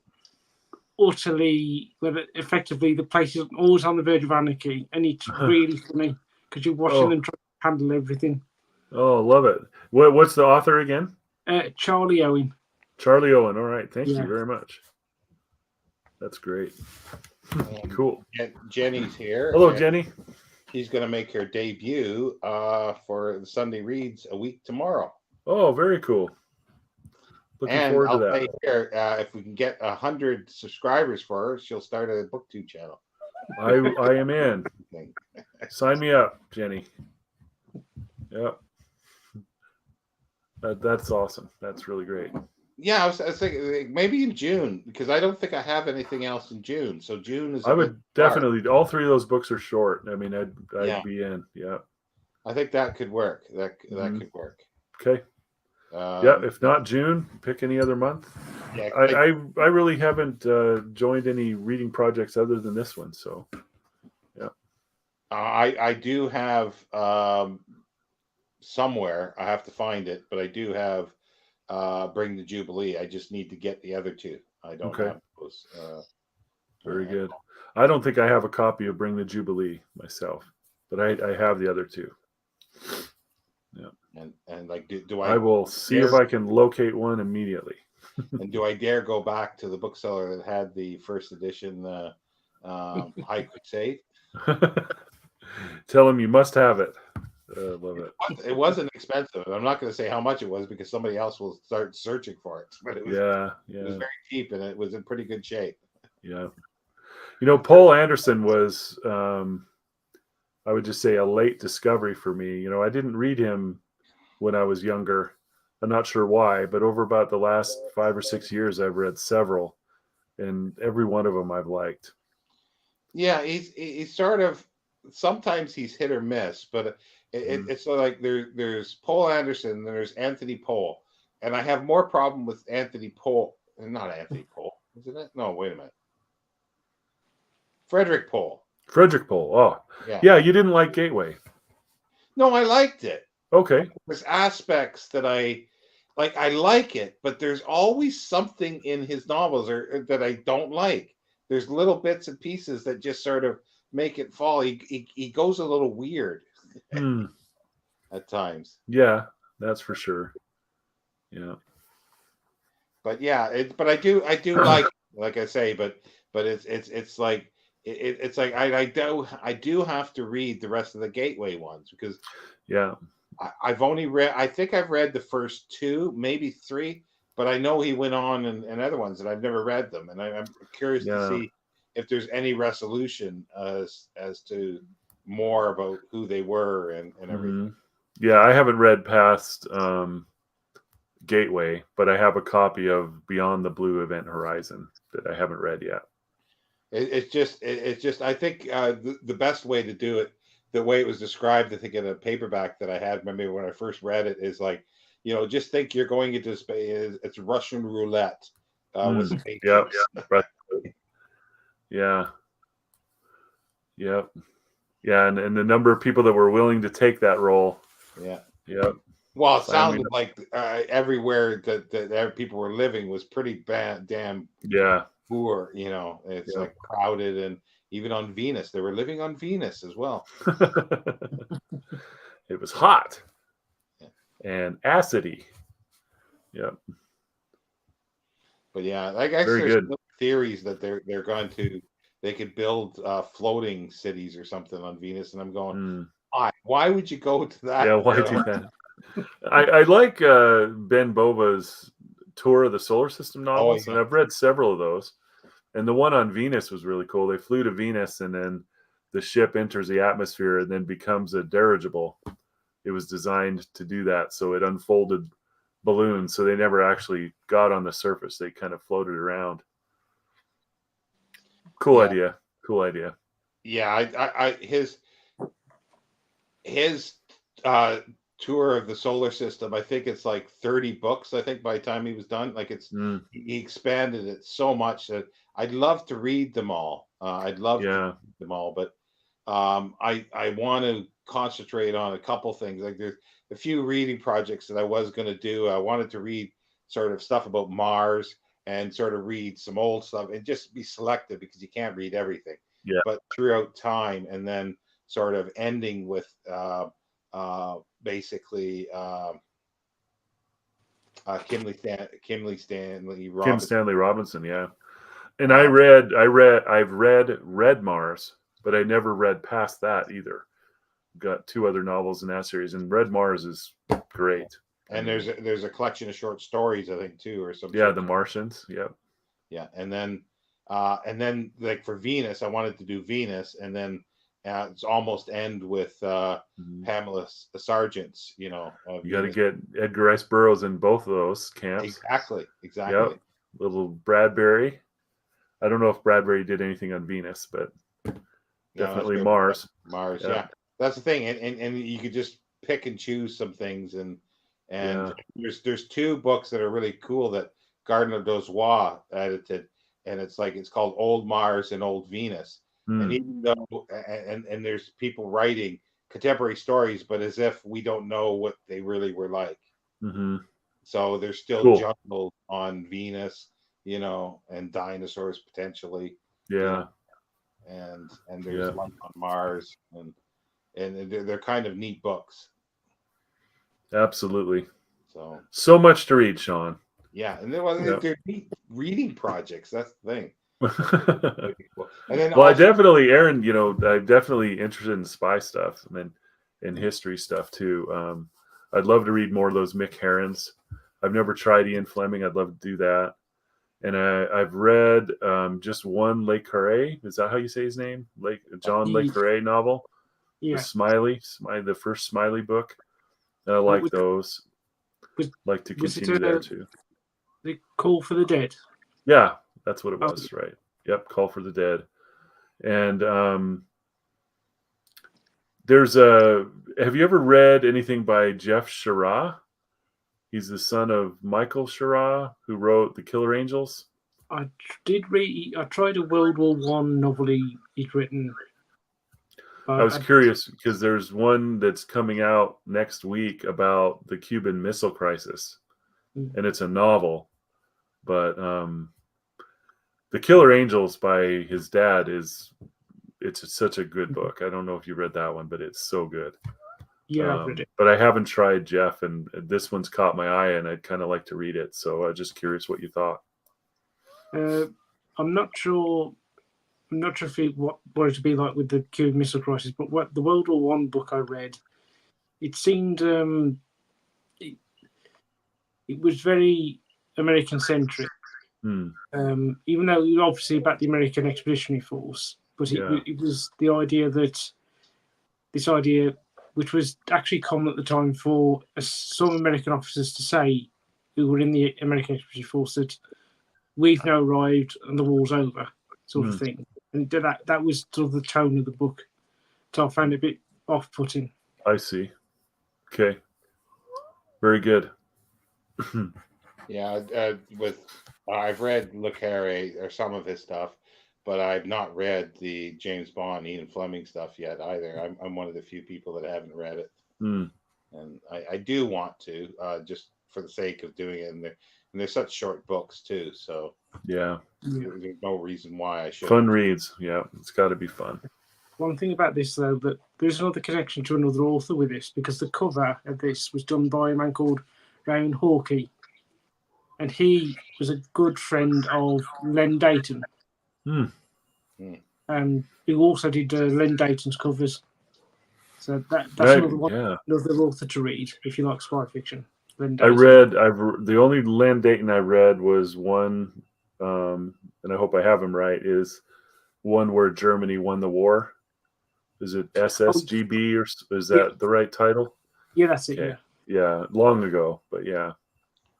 Speaker 3: utterly, effectively, the place is always on the verge of anarchy, and it's really funny because you're watching them try to handle everything.
Speaker 2: Oh, love it. What's the author again?
Speaker 3: Charlie Owen.
Speaker 2: Charlie Owen. All right. Thank you very much. That's great. Cool.
Speaker 1: Jenny's here.
Speaker 2: Hello, Jenny.
Speaker 1: She's going to make her debut for the Sunday Reads a week tomorrow.
Speaker 2: Oh, very cool. Looking forward to that.
Speaker 1: Say here, if we can get 100 subscribers for her, she'll start a BookTube channel.
Speaker 2: I am in. Sign me up, Jenny. Yep. That's awesome. That's really great.
Speaker 1: Yeah, I was thinking maybe in June, because I don't think I have anything else in June. So June is.
Speaker 2: I would definitely. All three of those books are short. I mean, I'd be in. Yeah.
Speaker 1: I think that could work. That could work.
Speaker 2: Okay. Yeah. If not June, pick any other month. Yeah. I really haven't joined any reading projects other than this one. So. Yeah.
Speaker 1: I do have somewhere. I have to find it, but I do have. Bring the Jubilee. I just need to get the other two. I don't have those.
Speaker 2: Very good. I don't think I have a copy of Bring the Jubilee myself, but I have the other two. Yeah.
Speaker 1: And like, do
Speaker 2: I will see if I can locate one immediately.
Speaker 1: And do I dare go back to the bookseller that had the first edition High Crusade?
Speaker 2: Tell him you must have it. Love it.
Speaker 1: It wasn't expensive. I'm not going to say how much it was because somebody else will start searching for it. But it was, it was very cheap and it was in pretty good shape.
Speaker 2: Yeah. You know, Poul Anderson was, I would just say, a late discovery for me. You know, I didn't read him when I was younger. I'm not sure why, but over about the last 5 or 6 years, I've read several, and every one of them I've liked.
Speaker 1: Yeah, he's sort of, sometimes he's hit or miss, but it's sort of like there's Poul Anderson and there's Anthony Pohl, and I have more problem with Anthony Pohl, not Anthony Pohl, isn't it? No, wait a minute, Frederick Pohl.
Speaker 2: Frederick Pohl. Oh, yeah. You didn't like Gateway?
Speaker 1: No, I liked it.
Speaker 2: Okay.
Speaker 1: There's aspects that I like. I like it, but there's always something in his novels or that I don't like. There's little bits and pieces that just sort of make it fall. He goes a little weird at times.
Speaker 2: Yeah, that's for sure. Yeah.
Speaker 1: But yeah, but I do like I say, but it's like it's like I do have to read the rest of the Gateway ones because I've only read, I think I've read the first 2, maybe 3, but I know he went on and other ones and I've never read them, and I'm curious to see if there's any resolution as to more about who they were and everything.
Speaker 2: Yeah, I haven't read past Gateway, but I have a copy of Beyond the Blue Event Horizon that I haven't read yet.
Speaker 1: It's just I think the best way to do it, the way it was described, I think in a paperback that I had, maybe when I first read it, is like, you know, just think you're going into space. It's Russian roulette. With the Patriots.
Speaker 2: Yeah. And the number of people that were willing to take that role.
Speaker 1: Yeah.
Speaker 2: Well,
Speaker 1: it sounded like everywhere that people were living was pretty damn poor. You know, it's like crowded, even on Venus. They were living on Venus as well.
Speaker 2: It was hot
Speaker 1: Yeah.
Speaker 2: and acidy. Yeah.
Speaker 1: But yeah, I guess
Speaker 2: Very
Speaker 1: there's
Speaker 2: good.
Speaker 1: still theories that they're going to they could build floating cities or something on Venus, and I'm going,
Speaker 2: Mm.
Speaker 1: why would you go to that?
Speaker 2: Yeah, why do that? I like Ben Bova's Tour of the Solar System novels, and
Speaker 1: yeah.
Speaker 2: I've read several of those. And the one on Venus was really cool. They flew to Venus, and then the ship enters the atmosphere and then becomes a dirigible. It was designed to do that, so it unfolded balloons. So they never actually got on the surface; they kind of floated around. Cool
Speaker 1: Yeah.
Speaker 2: idea. Cool idea.
Speaker 1: Yeah, his tour of the solar system, I think it's like 30 books, I think, by the time he was done. Like he expanded it so much that I'd love to read them all. I'd love to
Speaker 2: Yeah.
Speaker 1: read them all, but I want to concentrate on a couple things. Like there's a few reading projects that I was going to do. I wanted to read sort of stuff about Mars and sort of read some old stuff and just be selective because you can't read everything.
Speaker 2: Yeah.
Speaker 1: But throughout time, and then sort of ending with basically Kim Stanley
Speaker 2: Kim
Speaker 1: Robinson.
Speaker 2: Stanley Robinson, yeah. And
Speaker 1: Uh,
Speaker 2: I've read Red Mars, but I never read past that either. Got two other novels in that series, and Red Mars is great.
Speaker 1: And there's a collection of short stories, I think, too, or some.
Speaker 2: Yeah, The Martians. Yep.
Speaker 1: Yeah, and then like for Venus, I wanted to do Venus, and then it's almost end with Pamela Sargent's. You
Speaker 2: got to
Speaker 1: Venus.
Speaker 2: get Edgar Rice Burroughs in both of those camps.
Speaker 1: Exactly.
Speaker 2: Yep. Little Bradbury. I don't know if Bradbury did anything on Venus, but definitely Mars.
Speaker 1: Mars, yeah. That's the thing, and you could just pick and choose some things, and there's two books that are really cool that Gardner Dozois edited, and it's called Old Mars and Old Venus. And even though and there's people writing contemporary stories, but as if we don't know what they really were like.
Speaker 2: Mm-hmm.
Speaker 1: So there's still jungle on Venus, and dinosaurs potentially.
Speaker 2: Yeah.
Speaker 1: And there's life on Mars, and they're kind of neat books.
Speaker 2: Absolutely.
Speaker 1: So
Speaker 2: much to read, Sean.
Speaker 1: Yeah, and then they're neat reading projects. That's the thing.
Speaker 2: And then I definitely, Aaron, I'm definitely interested in spy stuff and in history stuff too. I'd love to read more of those Mick Herons. I've never tried Ian Fleming. I'd love to do that. And I've read just one Le Carré. Is that how you say his name? John Le Carré novel. Yeah. The first Smiley book. I like those. Like to continue there too.
Speaker 3: The Call for the Dead.
Speaker 2: Yeah, that's what it was, right? Yep, Call for the Dead. And have you ever read anything by Jeff Shara? He's the son of Michael Shara, who wrote The Killer Angels.
Speaker 3: I did read. I tried a World War I novel he'd written.
Speaker 2: I was curious because there's one that's coming out next week about the Cuban Missile Crisis, and it's a novel. But The Killer Angels by his dad it's such a good book. I don't know if you read that one, but it's so good.
Speaker 3: Yeah, I've read it.
Speaker 2: But I haven't tried Jeff, and this one's caught my eye, and I'd kind of like to read it. So I'm just curious what you thought.
Speaker 3: I'm not sure if what it'd be like with the Cuban Missile Crisis, but what the World War I book I read, it seemed it was very American centric. Even though it was obviously about the American Expeditionary Force, but it was the idea that this idea, which was actually common at the time for some American officers to say, who were in the American Expeditionary Force, that we've now arrived and the war's over, sort of thing. And that was sort of the tone of the book. So I found it a bit off-putting.
Speaker 2: I see. Okay. Very good.
Speaker 1: Yeah, I've read Le Carré or some of his stuff, but I've not read the James Bond, Ian Fleming stuff yet either. I'm one of the few people that haven't read it, and I do want to, just for the sake of doing it, and they're such short books too. So
Speaker 2: Yeah.
Speaker 1: there's no reason why I should.
Speaker 2: Fun reads. Yeah, it's got to be fun.
Speaker 3: One thing about this, though, that there's another connection to another author with this, because the cover of this was done by a man called Rowan Hawkey, and he was a good friend of Len Dayton, and he also did Len Dayton's covers. So that's another one, another author to read if you like spy fiction. Len Dayton.
Speaker 2: The only Len Dayton I read was one, and I hope I have him right, is one where Germany won the war. Is it SSGB, or is that the right title?
Speaker 3: Yeah, that's it.
Speaker 2: Okay. Yeah, long ago, but yeah.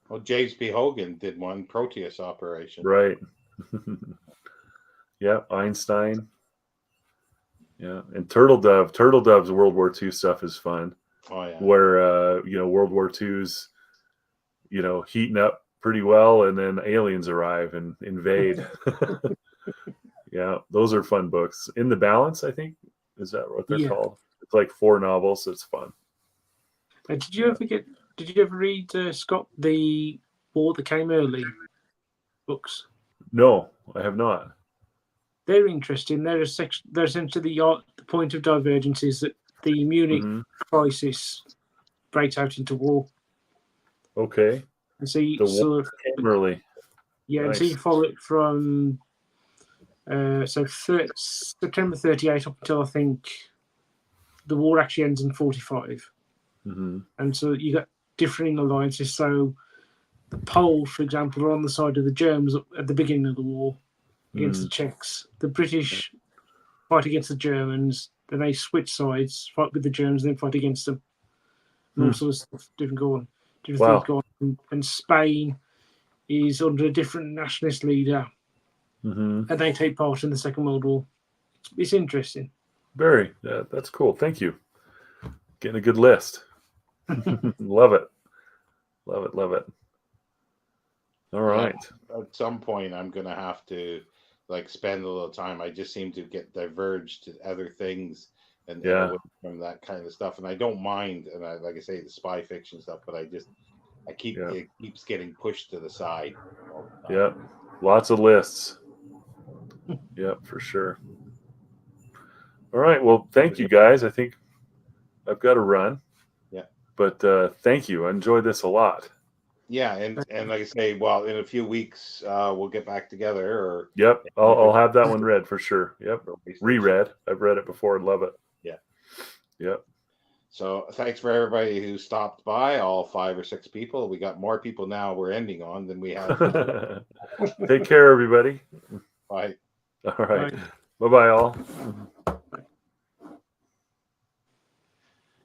Speaker 1: Well, James P. Hogan did one, Proteus Operation.
Speaker 2: Right. Yeah, Einstein. Yeah, and Turtle Dove. Turtle Dove's World War II stuff is fun.
Speaker 1: Oh yeah.
Speaker 2: Where World War II's heating up pretty well, and then aliens arrive and invade. Yeah, those are fun books. In the Balance, I think, is that what they're called? It's like 4 novels. So it's fun.
Speaker 3: Did you ever read Scott, the War That Came Early books?
Speaker 2: No, I have not.
Speaker 3: They're interesting. They're essentially the point of divergence is that the Munich crisis breaks out into war.
Speaker 2: Okay.
Speaker 3: And so you
Speaker 2: war came early.
Speaker 3: Yeah, nice. And so you follow it from September 38 up until I think the war actually ends in 45. And so you got differing alliances. So the Poles, for example, are on the side of the Germans at the beginning of the war against the Czechs. The British fight against the Germans. Then they switch sides, fight with the Germans, then fight against them. And all sorts of stuff, different things go on. And Spain is under a different nationalist leader. And they take part in the Second World War. It's interesting.
Speaker 2: Very. That's cool. Thank you. Getting a good list. Love it. Love it. All right.
Speaker 1: At some point, I'm going to have to spend a little time. I just seem to get diverged to other things and away from that kind of stuff. And I don't mind, and like I say, the spy fiction stuff, but it keeps getting pushed to the side.
Speaker 2: Yeah. Lots of lists. Yeah, for sure. All right. Well, thank you guys. I think I've got to run.
Speaker 1: Yeah.
Speaker 2: But thank you. I enjoyed this a lot.
Speaker 1: Yeah, and like I say, well, in a few weeks we'll get back together.
Speaker 2: Yep, I'll have that one read for sure. Yep, reread. I've read it before. Love it.
Speaker 1: Yeah.
Speaker 2: Yep.
Speaker 1: So thanks for everybody who stopped by. All 5 or 6 people. We got more people now. We're ending on than we have.
Speaker 2: Take care, everybody.
Speaker 1: Bye.
Speaker 2: All right. Bye-bye, all.